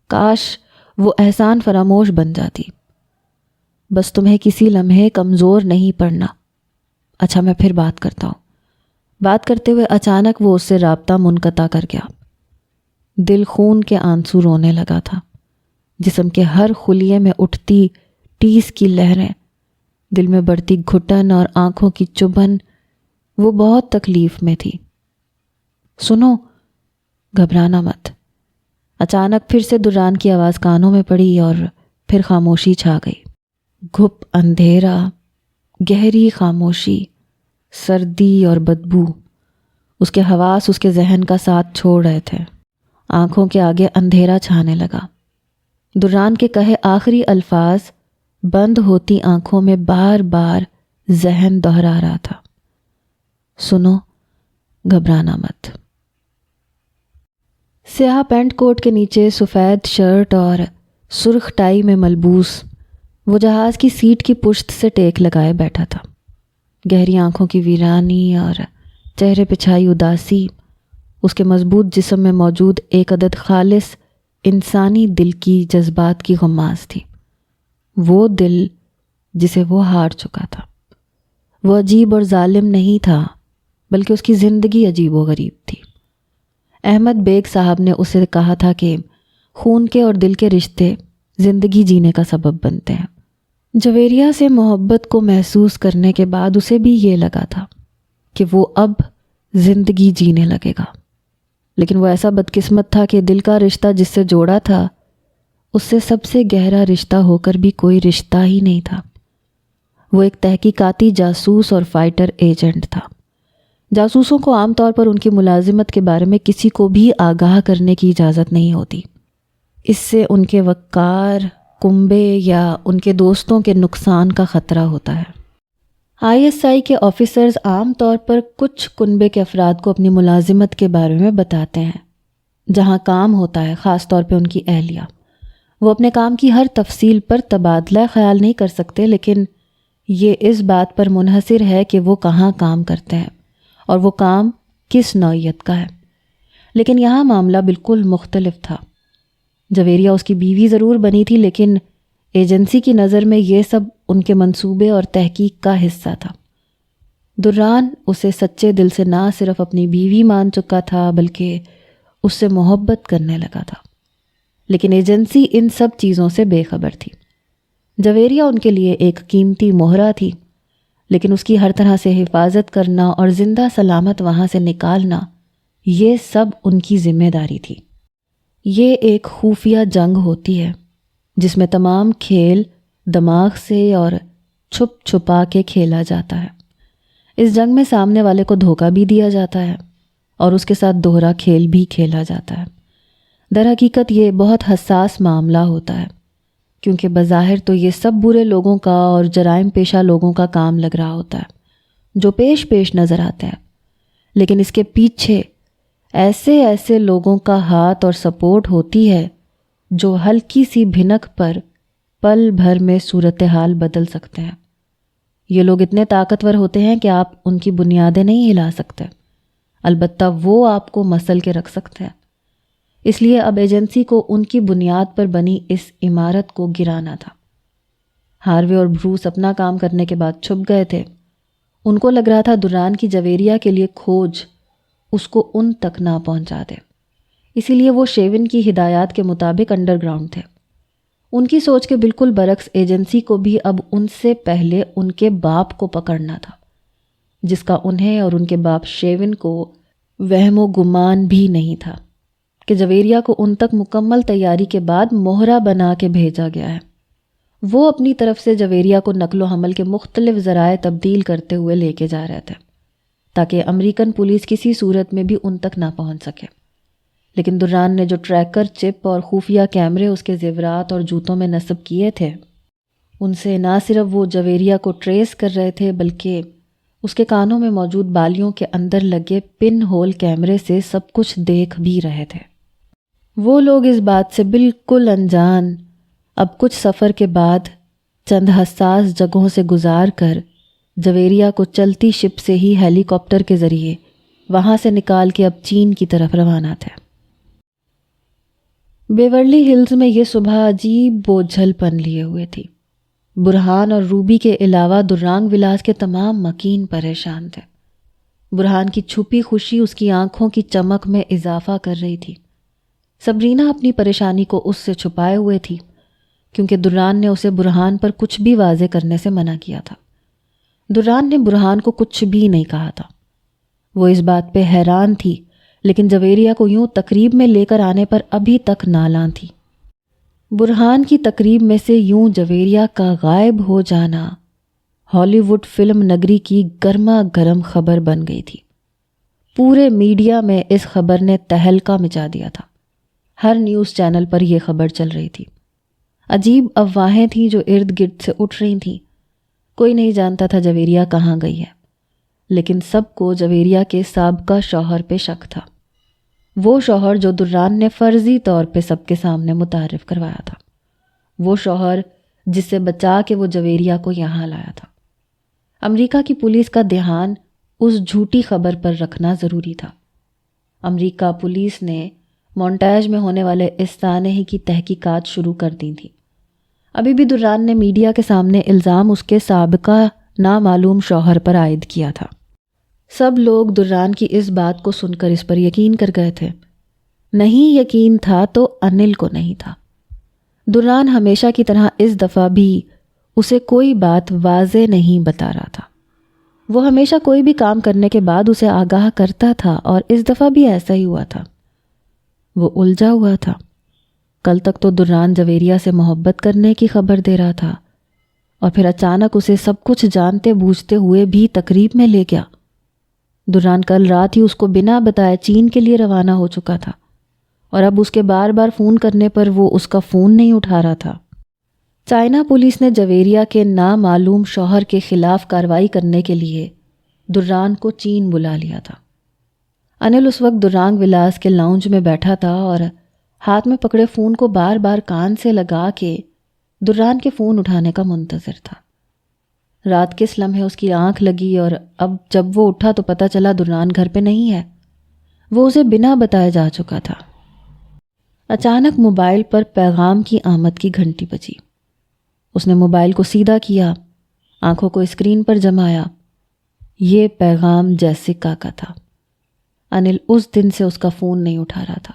کاش وہ احسان فراموش بن جاتی۔ بس تمہیں کسی لمحے کمزور نہیں پڑنا۔ اچھا میں پھر بات کرتا ہوں۔ بات کرتے ہوئے اچانک وہ اس سے رابطہ منقطع کر گیا۔ دل خون کے آنسو رونے لگا تھا، جسم کے ہر خلیے میں اٹھتی ٹیس کی لہریں، دل میں بڑھتی گھٹن اور آنکھوں کی چبھن، وہ بہت تکلیف میں تھی۔ سنو، گھبرانا مت۔ اچانک پھر سے دران کی آواز کانوں میں پڑی اور پھر خاموشی چھا گئی۔ گھپ اندھیرا، گہری خاموشی، سردی اور بدبو۔ اس کے حواس اس کے ذہن کا ساتھ چھوڑ رہے تھے۔ آنکھوں کے آگے اندھیرا چھانے لگا۔ دران کے کہے آخری الفاظ بند ہوتی آنکھوں میں بار بار ذہن دہرا رہا تھا۔ سنو، گھبرانا مت۔ سیاہ پینٹ کوٹ کے نیچے سفید شرٹ اور سرخ ٹائی میں ملبوس وہ جہاز کی سیٹ کی پشت سے ٹیک لگائے بیٹھا تھا۔ گہری آنکھوں کی ویرانی اور چہرے پہ چھائی اداسی اس کے مضبوط جسم میں موجود ایک عدد خالص انسانی دل کی جذبات کی غماز تھی۔ وہ دل جسے وہ ہار چکا تھا۔ وہ عجیب اور ظالم نہیں تھا، بلکہ اس کی زندگی عجیب و غریب تھی۔ احمد بیگ صاحب نے اسے کہا تھا کہ خون کے اور دل کے رشتے زندگی جینے کا سبب بنتے ہیں۔ جویریہ سے محبت کو محسوس کرنے کے بعد اسے بھی یہ لگا تھا کہ وہ اب زندگی جینے لگے گا، لیکن وہ ایسا بدقسمت تھا کہ دل کا رشتہ جس سے جوڑا تھا اس سے سب سے گہرا رشتہ ہو کر بھی کوئی رشتہ ہی نہیں تھا۔ وہ ایک تحقیقاتی جاسوس اور فائٹر ایجنٹ تھا۔ جاسوسوں کو عام طور پر ان کی ملازمت کے بارے میں کسی کو بھی آگاہ کرنے کی اجازت نہیں ہوتی۔ اس سے ان کے وقار، کنبے یا ان کے دوستوں کے نقصان کا خطرہ ہوتا ہے۔ ISI کے آفیسرز عام طور پر کچھ کنبے کے افراد کو اپنی ملازمت کے بارے میں بتاتے ہیں۔ جہاں کام ہوتا ہے، خاص طور پہ ان کی اہلیہ، وہ اپنے کام کی ہر تفصیل پر تبادلہ خیال نہیں کر سکتے، لیکن یہ اس بات پر منحصر ہے کہ وہ کہاں کام کرتے ہیں اور وہ کام کس نوعیت کا ہے۔ لیکن یہاں معاملہ بالکل مختلف تھا۔ جویریہ اس کی بیوی ضرور بنی تھی، لیکن ایجنسی کی نظر میں یہ سب ان کے منصوبے اور تحقیق کا حصہ تھا۔ دران اسے سچے دل سے نہ صرف اپنی بیوی مان چکا تھا بلکہ اس سے محبت کرنے لگا تھا، لیکن ایجنسی ان سب چیزوں سے بے خبر تھی۔ جویریہ ان کے لیے ایک قیمتی مہرہ تھی، لیکن اس کی ہر طرح سے حفاظت کرنا اور زندہ سلامت وہاں سے نکالنا، یہ سب ان کی ذمہ داری تھی۔ یہ ایک خفیہ جنگ ہوتی ہے جس میں تمام کھیل دماغ سے اور چھپ چھپا کے کھیلا جاتا ہے۔ اس جنگ میں سامنے والے کو دھوکہ بھی دیا جاتا ہے اور اس کے ساتھ دوہرا کھیل بھی کھیلا جاتا ہے۔ در حقیقت یہ بہت حساس معاملہ ہوتا ہے، کیونکہ بظاہر تو یہ سب برے لوگوں کا اور جرائم پیشہ لوگوں کا کام لگ رہا ہوتا ہے جو پیش نظر آتے ہیں، لیکن اس کے پیچھے ایسے لوگوں کا ہاتھ اور سپورٹ ہوتی ہے جو ہلکی سی بھنک پر پل بھر میں صورتحال بدل سکتے ہیں۔ یہ لوگ اتنے طاقتور ہوتے ہیں کہ آپ ان کی بنیادیں نہیں ہلا سکتے، البتہ وہ آپ کو مسل کے رکھ سکتے ہیں۔ اس لیے اب ایجنسی کو ان کی بنیاد پر بنی اس عمارت کو گرانا تھا۔ ہاروے اور بروس اپنا کام کرنے کے بعد چھپ گئے تھے۔ ان کو لگ رہا تھا دران کی جویریہ کے لیے کھوج اس کو ان تک نہ پہنچا دے، اسی لیے وہ شیون کی ہدایات کے مطابق انڈر گراؤنڈ تھے۔ ان کی سوچ کے بالکل برعکس ایجنسی کو بھی اب ان سے پہلے ان کے باپ کو پکڑنا تھا، جس کا انہیں اور ان کے باپ شیون کو وہم و گمان بھی نہیں تھا کہ جویریہ کو ان تک مکمل تیاری کے بعد مہرہ بنا کے بھیجا گیا ہے۔ وہ اپنی طرف سے جویریہ کو نقل و حمل کے مختلف ذرائع تبدیل کرتے ہوئے لے کے جا رہے تھے تاکہ امریکن پولیس کسی صورت میں بھی ان تک نہ پہنچ سکے۔ لیکن دران نے جو ٹریکر چپ اور خفیہ کیمرے اس کے زیورات اور جوتوں میں نصب کیے تھے، ان سے نہ صرف وہ جویریہ کو ٹریس کر رہے تھے بلکہ اس کے کانوں میں موجود بالیوں کے اندر لگے پن ہول کیمرے سے سب کچھ دیکھ بھی رہے تھے۔ وہ لوگ اس بات سے بالکل انجان اب کچھ سفر کے بعد چند حساس جگہوں سے گزار کر جویریہ کو چلتی شپ سے ہی ہیلی کاپٹر کے ذریعے وہاں سے نکال کے اب چین کی طرف روانہ تھے۔ بیورلی ہلز میں یہ صبح عجیب بوجھل پن لیے ہوئے تھی۔ برہان اور روبی کے علاوہ درانگ ولاس کے تمام مکین پریشان تھے۔ برہان کی چھپی خوشی اس کی آنکھوں کی چمک میں اضافہ کر رہی تھی۔ سبرینا اپنی پریشانی کو اس سے چھپائے ہوئے تھی، کیونکہ دران نے اسے برہان پر کچھ بھی واضح کرنے سے منع کیا تھا۔ دران نے برہان کو کچھ بھی نہیں کہا تھا۔ وہ اس بات پہ حیران تھی، لیکن جویریہ کو یوں تقریب میں لے کر آنے پر ابھی تک نالاں تھی۔ برہان کی تقریب میں سے یوں جویریہ کا غائب ہو جانا ہالی ووڈ فلم نگری کی گرما گرم خبر بن گئی تھی۔ پورے میڈیا میں اس خبر نے تہلکہ مچا دیا تھا۔ ہر نیوز چینل پر یہ خبر چل رہی تھی۔ عجیب افواہیں تھیں جو ارد گرد سے اٹھ رہی تھیں۔ کوئی نہیں جانتا تھا جویریہ کہاں گئی ہے، لیکن سب کو جویریہ کے سابقہ شوہر پہ شک تھا۔ وہ شوہر جو دران نے فرضی طور پہ سب کے سامنے متعارف کروایا تھا، وہ شوہر جس سے بچا کے وہ جویریہ کو یہاں لایا تھا۔ امریکہ کی پولیس کا دھیان اس جھوٹی خبر پر رکھنا ضروری تھا۔ امریکہ پولیس نے مونٹاژ میں ہونے اس سانحے کی تحقیقات شروع کر دی تھی۔ ابھی بھی دران نے میڈیا کے سامنے الزام اس کے سابقہ نامعلوم شوہر پر عائد کیا تھا۔ سب لوگ دران کی اس بات کو سن کر اس پر یقین کر گئے تھے۔ نہیں یقین تھا تو انل کو نہیں تھا۔ دران ہمیشہ کی طرح اس دفعہ بھی اسے کوئی بات واضح نہیں بتا رہا تھا۔ وہ ہمیشہ کوئی بھی کام کرنے کے بعد اسے آگاہ کرتا تھا، اور اس دفعہ بھی ایسا ہی ہوا تھا۔ وہ الجھا ہوا تھا۔ کل تک تو دران جویریہ سے محبت کرنے کی خبر دے رہا تھا، اور پھر اچانک اسے سب کچھ جانتے بوجھتے ہوئے بھی تقریب میں لے گیا۔ دران کل رات ہی اس کو بنا بتائے چین کے لیے روانہ ہو چکا تھا، اور اب اس کے بار بار فون کرنے پر وہ اس کا فون نہیں اٹھا رہا تھا۔ چائنا پولیس نے جویریہ کے نامعلوم شوہر کے خلاف کارروائی کرنے کے لیے دران کو چین بلا لیا تھا۔ انل اس وقت درانگ ولاس کے لاؤنج میں بیٹھا تھا اور ہاتھ میں پکڑے فون کو بار بار کان سے لگا کے دران کے فون اٹھانے کا منتظر تھا۔ رات کس لمحے اس کی آنکھ لگی، اور اب جب وہ اٹھا تو پتہ چلا دران گھر پہ نہیں ہے۔ وہ اسے بنا بتائے جا چکا تھا۔ اچانک موبائل پر پیغام کی آمد کی گھنٹی بجی۔ اس نے موبائل کو سیدھا کیا، آنکھوں کو اسکرین پر جمایا۔ یہ پیغام جیسکا کا تھا۔ انل اس دن سے اس کا فون نہیں اٹھا رہا تھا۔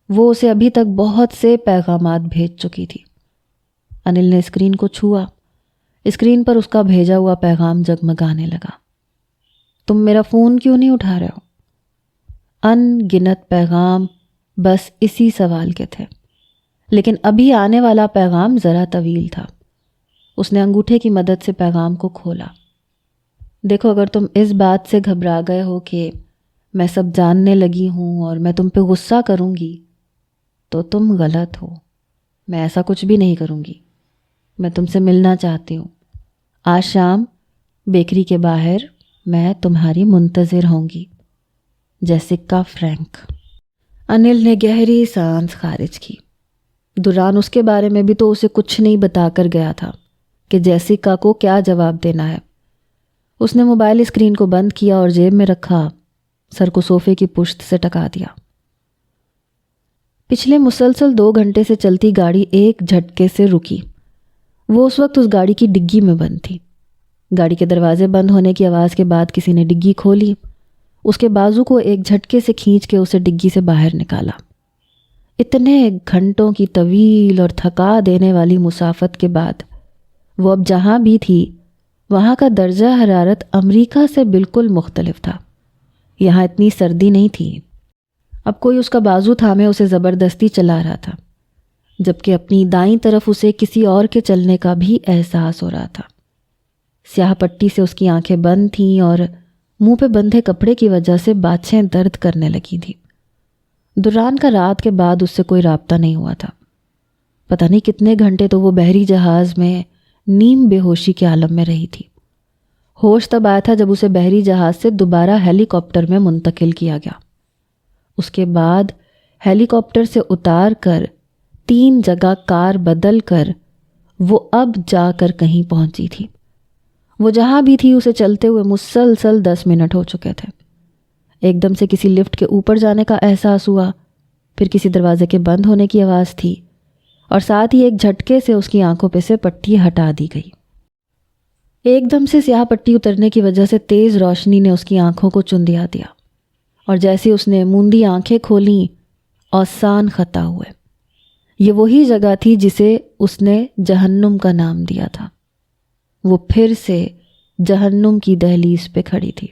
وہ اسے ابھی تک بہت سے پیغامات بھیج چکی تھی۔ انل نے اسکرین کو چھوا۔ اسکرین پر اس کا بھیجا ہوا پیغام جگمگانے لگا۔ تم میرا فون کیوں نہیں اٹھا رہے ہو؟ ان گنت پیغام بس اسی سوال کے تھے، لیکن ابھی آنے والا پیغام ذرا طویل تھا۔ اس نے انگوٹھے کی مدد سے پیغام کو کھولا۔ دیکھو، اگر تم اس بات سے گھبرا گئے ہو کہ میں سب جاننے لگی ہوں اور میں تم پہ غصہ کروں گی، تو تم غلط ہو۔ میں ایسا کچھ بھی نہیں کروں گی۔ میں تم سے ملنا چاہتی ہوں۔ آج شام بیکری کے باہر میں تمہاری منتظر ہوں گی، جیسکا فرینک۔ انل نے گہری سانس خارج کی۔ دران اس کے بارے میں بھی تو اسے کچھ نہیں بتا کر گیا تھا کہ جیسکا کو کیا جواب دینا ہے۔ اس نے موبائل اسکرین کو بند کیا اور جیب میں رکھا، سر کو صوفے کی پشت سے ٹکا دیا۔ پچھلے مسلسل 2 گھنٹے سے چلتی گاڑی ایک جھٹکے سے رکی۔ وہ اس وقت اس گاڑی کی ڈگی میں بند تھی۔ گاڑی کے دروازے بند ہونے کی آواز کے بعد کسی نے ڈگی کھولی، اس کے بازو کو ایک جھٹکے سے کھینچ کے اسے ڈگی سے باہر نکالا۔ اتنے گھنٹوں کی طویل اور تھکا دینے والی مسافت کے بعد وہ اب جہاں بھی تھی وہاں کا درجہ حرارت امریکہ سے بالکل مختلف تھا۔ یہاں اتنی سردی نہیں تھی۔ اب کوئی اس کا بازو تھامے اسے زبردستی چلا رہا تھا، جبکہ اپنی دائیں طرف اسے کسی اور کے چلنے کا بھی احساس ہو رہا تھا۔ سیاہ پٹی سے اس کی آنکھیں بند تھیں اور منہ پہ بندھے کپڑے کی وجہ سے باتیں درد کرنے لگی تھیں۔ دران کا رات کے بعد اس سے کوئی رابطہ نہیں ہوا تھا۔ پتہ نہیں کتنے گھنٹے تو وہ بحری جہاز میں نیم بے ہوشی کے عالم میں رہی تھی۔ ہوش تب آیا تھا جب اسے بحری جہاز سے دوبارہ ہیلی کاپٹر میں منتقل کیا گیا۔ اس کے بعد ہیلی کاپٹر سے اتار کر 3 جگہ کار بدل کر وہ اب جا کر کہیں پہنچی تھی۔ وہ جہاں بھی تھی اسے چلتے ہوئے مسلسل 10 منٹ ہو چکے تھے۔ ایک دم سے کسی لفٹ کے اوپر جانے کا احساس ہوا، پھر کسی دروازے کے بند ہونے کی آواز تھی، اور ساتھ ہی ایک جھٹکے سے اس کی آنکھوں پہ سے پٹی ہٹا دی گئی۔ ایک دم سے سیاہ پٹی اترنے کی وجہ سے تیز روشنی نے اس کی آنکھوں کو چندیا دیا، اور جیسے اس نے موندی آنکھیں کھولیں، اوسان خطا ہوئے۔ یہ وہی جگہ تھی جسے اس نے جہنم کا نام دیا تھا۔ وہ پھر سے جہنم کی دہلیز پہ کھڑی تھی۔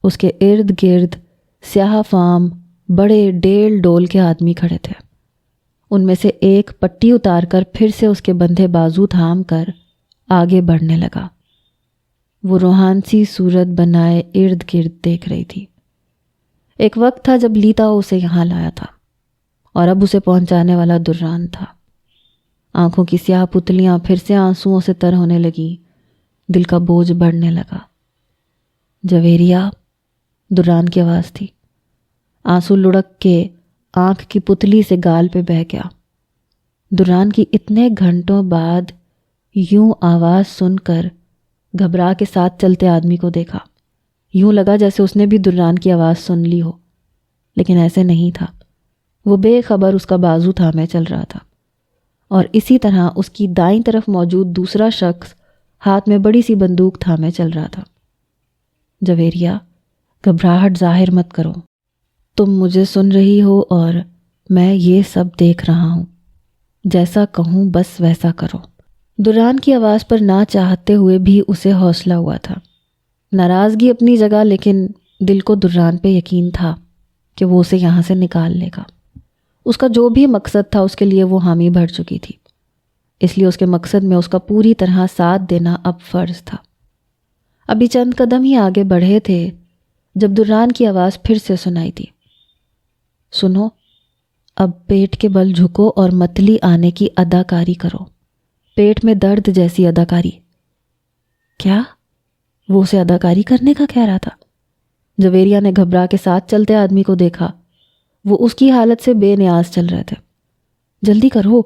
اس کے ارد گرد سیاہ فام بڑے ڈیل ڈول کے آدمی کھڑے تھے۔ ان میں سے ایک پٹی اتار کر پھر سے اس کے بندھے بازو تھام کر آگے بڑھنے لگا۔ وہ روحانسی صورت بنائے ارد گرد دیکھ رہی تھی۔ ایک وقت تھا جب لیتا اسے یہاں لایا تھا، اور اب اسے پہنچانے والا دران تھا۔ آنکھوں کی سیاہ پتلیاں پھر سے آنسوؤں سے تر ہونے لگیں، دل کا بوجھ بڑھنے لگا۔ جویریہ، دران کی آواز تھی۔ آنسو لڑک کے آنکھ کی پتلی سے گال پہ بہہ گیا۔ دران کی اتنے گھنٹوں بعد یوں آواز سن کر گھبرا کے ساتھ چلتے آدمی کو دیکھا۔ یوں لگا جیسے اس نے بھی دران کی آواز سن لی ہو، لیکن ایسے نہیں تھا۔ وہ بے خبر اس کا بازو تھامے چل رہا تھا، اور اسی طرح اس کی دائیں طرف موجود دوسرا شخص ہاتھ میں بڑی سی بندوق تھامے چل رہا تھا۔ جویریہ، گھبراہٹ ظاہر مت کرو، تم مجھے سن رہی ہو اور میں یہ سب دیکھ رہا ہوں، جیسا کہوں بس ویسا کرو۔ دران کی آواز پر نہ چاہتے ہوئے بھی اسے حوصلہ ہوا تھا۔ ناراضگی اپنی جگہ، لیکن دل کو دران پہ یقین تھا کہ وہ اسے یہاں سے نکال لے گا۔ اس کا جو بھی مقصد تھا اس کے لیے وہ حامی بھر چکی تھی، اس لیے اس کے مقصد میں اس کا پوری طرح ساتھ دینا اب فرض تھا۔ ابھی چند قدم ہی آگے بڑھے تھے جب دران کی آواز پھر سے سنائی دی۔ سنو، اب پیٹ کے بل جھکو اور متلی آنے کی اداکاری کرو، پیٹ میں درد جیسی اداکاری۔ کیا؟ وہ اسے اداکاری کرنے کا کہہ رہا تھا؟ جویریہ نے گھبرا کے ساتھ چلتے آدمی کو دیکھا۔ وہ اس کی حالت سے بے نیاز چل رہے تھے۔ جلدی کرو،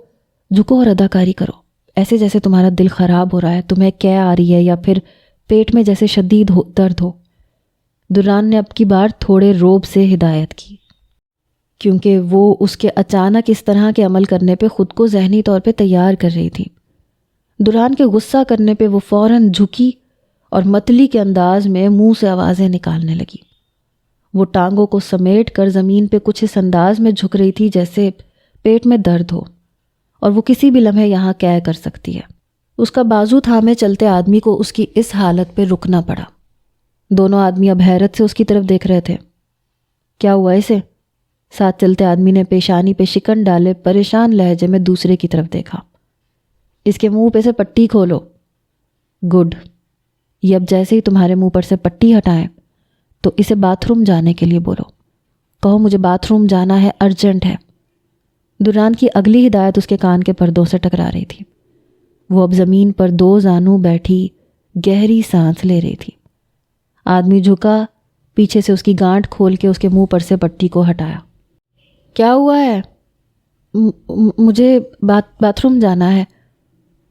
جھکو اور اداکاری کرو، ایسے جیسے تمہارا دل خراب ہو رہا ہے، تمہیں کیا آ رہی ہے، یا پھر پیٹ میں جیسے شدید درد ہو۔ دران نے اب کی بار تھوڑے روب سے ہدایت کی، کیونکہ وہ اس کے اچانک اس طرح کے عمل کرنے پہ خود کو ذہنی طور پہ تیار کر رہی تھی۔ دران کے غصہ کرنے پہ وہ فوراً جھکی اور متلی کے انداز میں منہ سے آوازیں نکالنے لگی۔ وہ ٹانگوں کو سمیٹ کر زمین پہ کچھ اس انداز میں جھک رہی تھی جیسے پیٹ میں درد ہو، اور وہ کسی بھی لمحے یہاں کیا کر سکتی ہے۔ اس کا بازو تھامے چلتے آدمی کو اس کی اس حالت پہ رکنا پڑا۔ دونوں آدمی اب حیرت سے اس کی طرف دیکھ رہے تھے۔ کیا ہوا اسے؟ ساتھ چلتے آدمی نے پیشانی پہ شکن ڈالے پریشان لہجے میں دوسرے کی طرف دیکھا۔ اس کے منہ پہ سے پٹی کھولو۔ گڈ، یہ اب جیسے ہی تمہارے منہ پر سے پٹی ہٹائیں تو اسے باتھ روم جانے کے لیے بولو، کہو مجھے باتھ روم جانا ہے، ارجنٹ ہے۔ دران کی اگلی ہدایت اس کے کان کے پردوں سے ٹکرا رہی تھی۔ وہ اب زمین پر دو زانوں بیٹھی گہری سانس لے رہی تھی۔ آدمی جھکا، پیچھے سے اس کی گانٹھ کھول کے اس کے منہ پر سے پٹی کو ہٹایا۔ کیا ہوا ہے؟ مجھے باتھ روم جانا ہے۔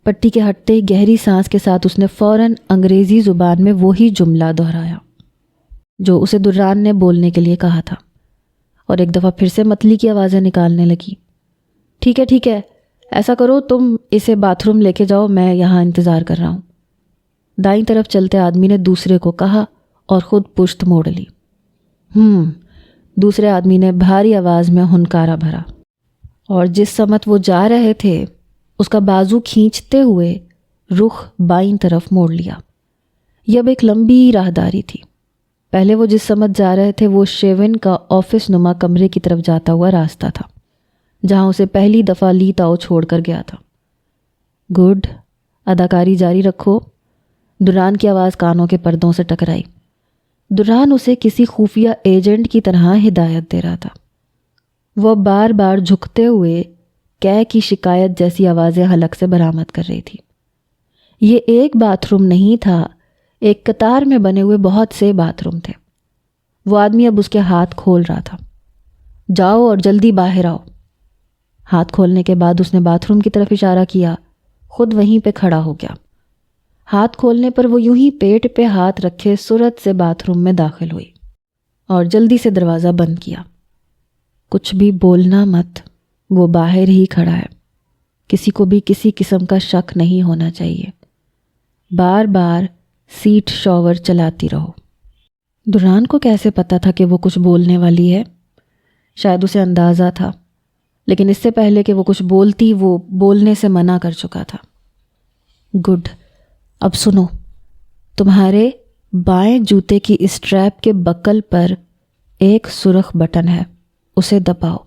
پٹی کے ہٹتے ہی گہری سانس کے ساتھ اس نے فوراً انگریزی زبان میں وہی جملہ دہرایا جو اسے دران نے بولنے کے لیے کہا تھا، اور ایک دفعہ پھر سے متلی کی آوازیں نکالنے لگی۔ ٹھیک ہے، ایسا کرو تم اسے باتھ روم لے کے جاؤ، میں یہاں انتظار کر رہا ہوں۔ دائیں طرف چلتے آدمی نے دوسرے کو کہا اور خود پشت موڑ لی۔ دوسرے آدمی نے بھاری آواز میں ہنکارا بھرا، اور جس سمت وہ جا رہے تھے اس کا بازو کھینچتے ہوئے رخ بائیں طرف موڑ لیا۔ یہ اب ایک لمبی راہداری تھی۔ پہلے وہ جس سمت جا رہے تھے وہ شیون کا آفس نما کمرے کی طرف جاتا ہوا راستہ تھا، جہاں اسے پہلی دفعہ لی تاؤ چھوڑ کر گیا تھا۔ گڈ، اداکاری جاری رکھو۔ دران کی آواز کانوں کے پردوں سے ٹکرائی۔ دران اسے کسی خفیہ ایجنٹ کی طرح ہدایت دے رہا تھا۔ وہ بار بار جھکتے ہوئے کہہ کی شکایت جیسی آوازیں حلق سے برآمد کر رہی تھی۔ یہ ایک باتھ روم نہیں تھا، ایک قطار میں بنے ہوئے بہت سے باتھ روم تھے۔ وہ آدمی اب اس کے ہاتھ کھول رہا تھا۔ جاؤ اور جلدی باہر آؤ۔ ہاتھ کھولنے کے بعد اس نے باتھ روم کی طرف اشارہ کیا، خود وہیں پہ کھڑا ہو گیا۔ ہاتھ کھولنے پر وہ یوں ہی پیٹ پہ ہاتھ رکھے سرعت سے باتھ روم میں داخل ہوئی۔ اور جلدی سے دروازہ بند کیا۔ کچھ بھی بولنا مت، وہ باہر ہی کھڑا ہے، کسی کو بھی کسی قسم کا شک نہیں ہونا چاہیے۔ بار بار سیٹ شاور چلاتی رہو۔ دران کو کیسے پتہ تھا کہ وہ کچھ بولنے والی ہے؟ شاید اسے اندازہ تھا، لیکن اس سے پہلے کہ وہ کچھ بولتی وہ بولنے سے منع کر چکا تھا۔ گڈ، اب سنو، تمہارے بائیں جوتے کی اسٹریپ کے بکل پر ایک سرخ بٹن ہے، اسے دباؤ۔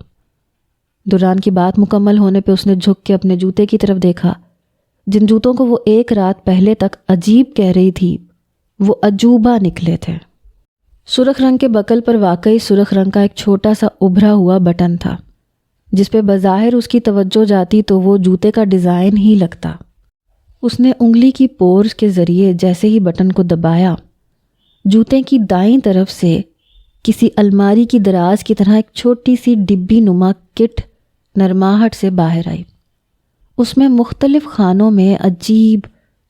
دران کی بات مکمل ہونے پہ اس نے جھک کے اپنے جوتے کی طرف دیکھا۔ جن جوتوں کو وہ ایک رات پہلے تک عجیب کہہ رہی تھی وہ عجوبہ نکلے تھے۔ سرخ رنگ کے بکل پر واقعی سرخ رنگ کا ایک چھوٹا سا ابھرا ہوا بٹن تھا، جس پہ بظاہر اس کی توجہ جاتی تو وہ جوتے کا ڈیزائن ہی لگتا۔ اس نے انگلی کی پورس کے ذریعے جیسے ہی بٹن کو دبایا، جوتے کی دائیں طرف سے کسی الماری کی دراز کی طرح ایک چھوٹی سی ڈبی نما کٹ نرماہٹ سے باہر آئی۔ اس میں مختلف خانوں میں عجیب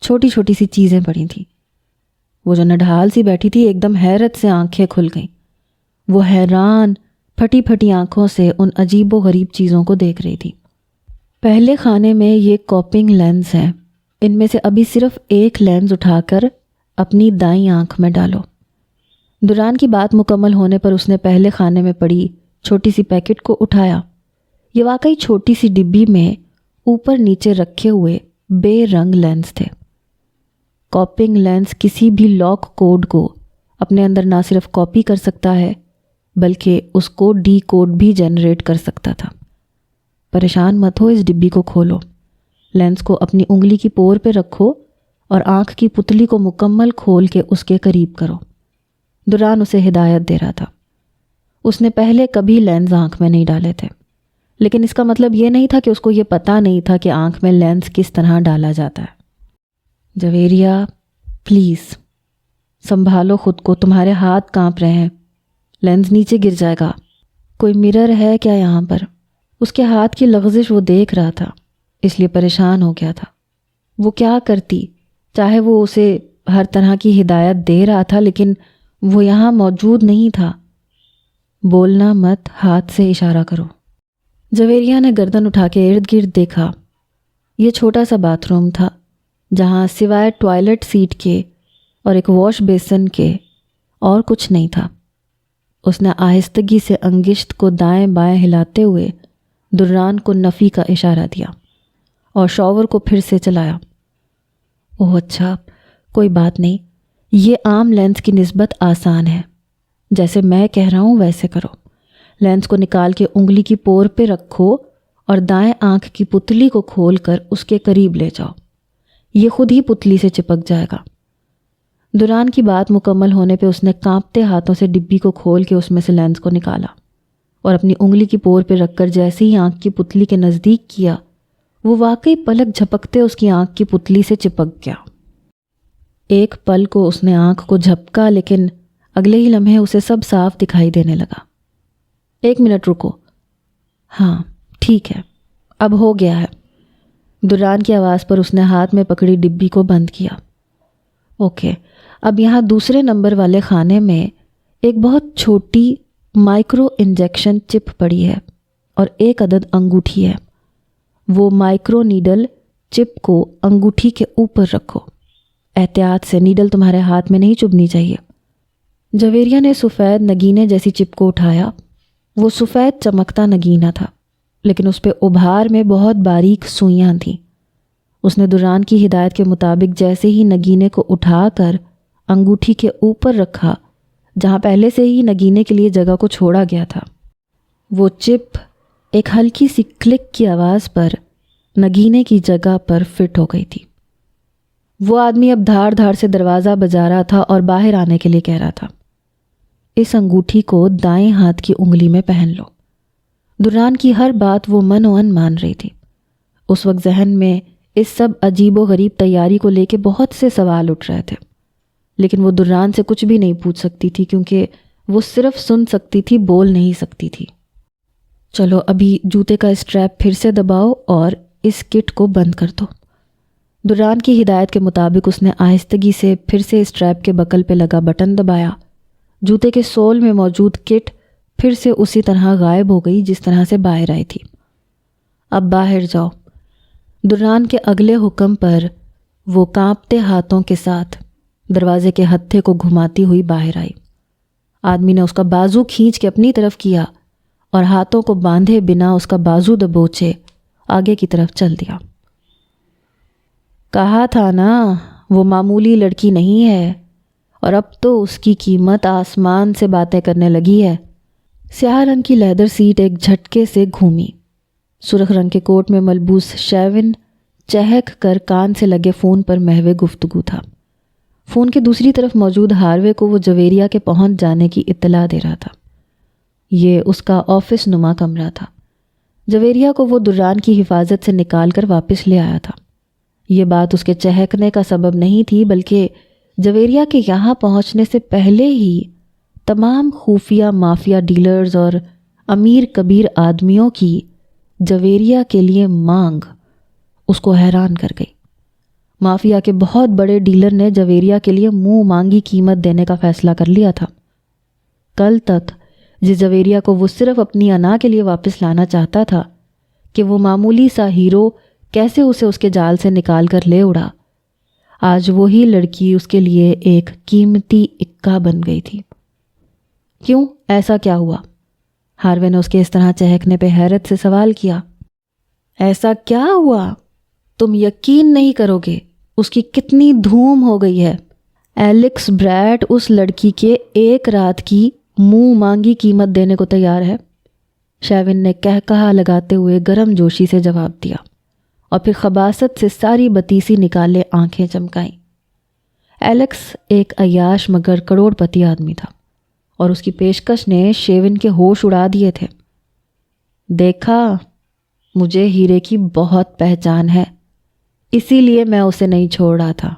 چھوٹی چھوٹی سی چیزیں پڑی تھیں۔ وہ جو نڈھال سی بیٹھی تھی ایک دم حیرت سے آنکھیں کھل گئیں۔ وہ حیران پھٹی پھٹی آنکھوں سے ان عجیب و غریب چیزوں کو دیکھ رہی تھی۔ پہلے خانے میں یہ کوپنگ لینس ہیں، ان میں سے ابھی صرف ایک لینس اٹھا کر اپنی دائیں آنکھ میں ڈالو۔ دران کی بات مکمل ہونے پر اس نے پہلے خانے میں پڑی چھوٹی سی پیکٹ کو اٹھایا۔ یہ واقعی چھوٹی سی ڈبی میں اوپر نیچے رکھے ہوئے بے رنگ لینس تھے۔ کوپنگ لینس کسی بھی لاک کوڈ کو اپنے اندر نہ صرف کاپی کر سکتا ہے بلکہ اس کو ڈی کوڈ بھی جنریٹ کر سکتا تھا۔ پریشان مت ہو، اس ڈبی کو کھولو، لینس کو اپنی انگلی کی پور پہ رکھو اور آنکھ کی پتلی کو مکمل کھول کے اس کے قریب کرو۔ دران اسے ہدایت دے رہا تھا۔ اس نے پہلے کبھی لینس آنکھ میں نہیں ڈالے تھے، لیکن اس کا مطلب یہ نہیں تھا کہ اس کو یہ پتہ نہیں تھا کہ آنکھ میں لینس کس طرح ڈالا جاتا ہے۔ جویریہ پلیز سنبھالو خود کو، تمہارے ہاتھ کانپ رہے ہیں، لینس نیچے گر جائے گا۔ کوئی مرر ہے کیا یہاں پر؟ اس کے ہاتھ کی لغزش وہ دیکھ رہا تھا، اس لیے پریشان ہو گیا تھا۔ وہ کیا کرتی؟ چاہے وہ اسے ہر طرح کی ہدایت دے رہا تھا لیکن وہ یہاں موجود نہیں تھا۔ بولنا مت، ہاتھ سے اشارہ کرو۔ جویریہ نے گردن اٹھا کے ارد گرد دیکھا۔ یہ چھوٹا سا باتھ روم تھا جہاں سوائے ٹوائلٹ سیٹ کے اور ایک واش بیسن کے اور کچھ نہیں تھا۔ اس نے آہستگی سے انگشت کو دائیں بائیں ہلاتے ہوئے دران کو نفی کا اشارہ دیا اور شاور کو پھر سے چلایا۔ اوہ اچھا، کوئی بات نہیں، یہ عام لینس کی نسبت آسان ہے، جیسے میں کہہ رہا ہوں ویسے کرو۔ لینس کو نکال کے انگلی کی پور پہ رکھو اور دائیں آنکھ کی پتلی کو کھول کر اس کے قریب لے جاؤ، یہ خود ہی پتلی سے چپک جائے گا۔ دران کی بات مکمل ہونے پہ اس نے کانپتے ہاتھوں سے ڈبی کو کھول کے اس میں سے لینس کو نکالا اور اپنی انگلی کی پور پہ رکھ کر جیسے ہی آنکھ کی پتلی کے نزدیک کیا، وہ واقعی پلک جھپکتے اس کی آنکھ کی پتلی سے چپک گیا۔ ایک پل کو اس نے آنکھ کو جھپکا لیکن اگلے ہی لمحے اسے سب صاف دکھائی دینے لگا۔ 1 منٹ رکو، ہاں ٹھیک ہے، اب ہو گیا ہے۔ دران کی آواز پر اس نے ہاتھ میں پکڑی ڈبی کو بند کیا۔ اوکے، اب یہاں دوسرے نمبر والے خانے میں ایک بہت چھوٹی مائکرو انجیکشن چپ پڑی ہے اور 1 عدد انگوٹھی ہے۔ وہ مائکرو نیڈل چپ کو انگوٹھی کے اوپر رکھو، احتیاط سے، نیڈل تمہارے ہاتھ میں نہیں چبھنی چاہیے۔ جویریہ نے سفید نگینے جیسی چپ کو اٹھایا۔ وہ سفید چمکتا نگینہ تھا لیکن اس پہ ابھار میں بہت باریک سوئیاں تھیں۔ اس نے دران کی ہدایت کے مطابق جیسے ہی نگینے کو اٹھا کر انگوٹھی کے اوپر رکھا جہاں پہلے سے ہی نگینے کے لیے جگہ کو چھوڑا گیا تھا، وہ چپ ایک ہلکی سی کلک کی آواز پر نگینے کی جگہ پر فٹ ہو گئی تھی۔ وہ آدمی اب دھاڑ دھاڑ سے دروازہ بجا رہا تھا اور باہر آنے کے لیے کہہ رہا تھا۔ اس انگوٹھی کو دائیں ہاتھ کی انگلی میں پہن لو۔ دران کی ہر بات وہ من و ان مان رہی تھی۔ اس وقت ذہن میں اس سب عجیب و غریب تیاری کو لے کے بہت سے سوال اٹھ رہے تھے، لیکن وہ دران سے کچھ بھی نہیں پوچھ سکتی تھی کیونکہ وہ صرف سن سکتی تھی، بول نہیں سکتی تھی۔ چلو ابھی جوتے کا اسٹریپ پھر سے دباؤ اور اس کٹ کو بند کر دو۔ دران کی ہدایت کے مطابق اس نے آہستگی سے پھر سے اسٹریپ کے بکل پہ لگا بٹن دبایا۔ جوتے کے سول میں موجود کٹ پھر سے اسی طرح غائب ہو گئی جس طرح سے باہر آئی تھی۔ اب باہر جاؤ۔ دران کے اگلے حکم پر وہ کانپتے ہاتھوں کے ساتھ دروازے کے ہتھے کو گھماتی ہوئی باہر آئی۔ آدمی نے اس کا بازو کھینچ کے اپنی طرف کیا اور ہاتھوں کو باندھے بنا اس کا بازو دبوچے آگے کی طرف چل دیا۔ کہا تھا نا وہ معمولی لڑکی نہیں ہے، اور اب تو اس کی قیمت آسمان سے باتیں کرنے لگی ہے۔ سیاہ رنگ کی لیدر سیٹ ایک جھٹکے سے گھومی۔ سرخ رنگ کے کوٹ میں ملبوس شیون چہک کر کان سے لگے فون پر محو گفتگو تھا۔ فون کے دوسری طرف موجود ہاروے کو وہ جویریہ کے پہنچ جانے کی اطلاع دے رہا تھا۔ یہ اس کا آفس نما کمرہ تھا۔ جویریہ کو وہ دران کی حفاظت سے نکال کر واپس لے آیا تھا۔ یہ بات اس کے چہکنے کا سبب نہیں تھی، بلکہ جویریہ کے یہاں پہنچنے سے پہلے ہی تمام خفیہ مافیا ڈیلرز اور امیر کبیر آدمیوں کی جویریہ کے لیے مانگ اس کو حیران کر گئی۔ مافیا کے بہت بڑے ڈیلر نے جویریہ کے لیے منہ مانگی قیمت دینے کا فیصلہ کر لیا تھا۔ کل تک جس جویریہ کو وہ صرف اپنی انا کے لیے واپس لانا چاہتا تھا کہ وہ معمولی سا ہیرو کیسے اسے اس کے جال سے نکال کر لے اڑا، آج وہی لڑکی اس کے لیے ایک قیمتی اکا بن گئی تھی۔ کیوں؟ ایسا کیا ہوا؟ ہاروے نے اس کے اس طرح چہکنے پہ حیرت سے سوال کیا۔ ایسا کیا ہوا؟ تم یقین نہیں کرو گے اس کی کتنی دھوم ہو گئی ہے۔ ایلکس بریٹ اس لڑکی کے ایک رات کی منہ مانگی قیمت دینے کو تیار ہے۔ شیون نے کہا لگاتے ہوئے گرم جوشی سے جواب دیا اور پھر خباثت سے ساری بتیسی نکالے آنکھیں چمکائیں۔ ایلکس ایک عیاش مگر کروڑ پتی آدمی تھا اور اس کی پیشکش نے شیون کے ہوش اڑا دیے تھے۔ دیکھا، مجھے ہیرے کی بہت پہچان ہے، اسی لیے میں اسے نہیں چھوڑ رہا تھا۔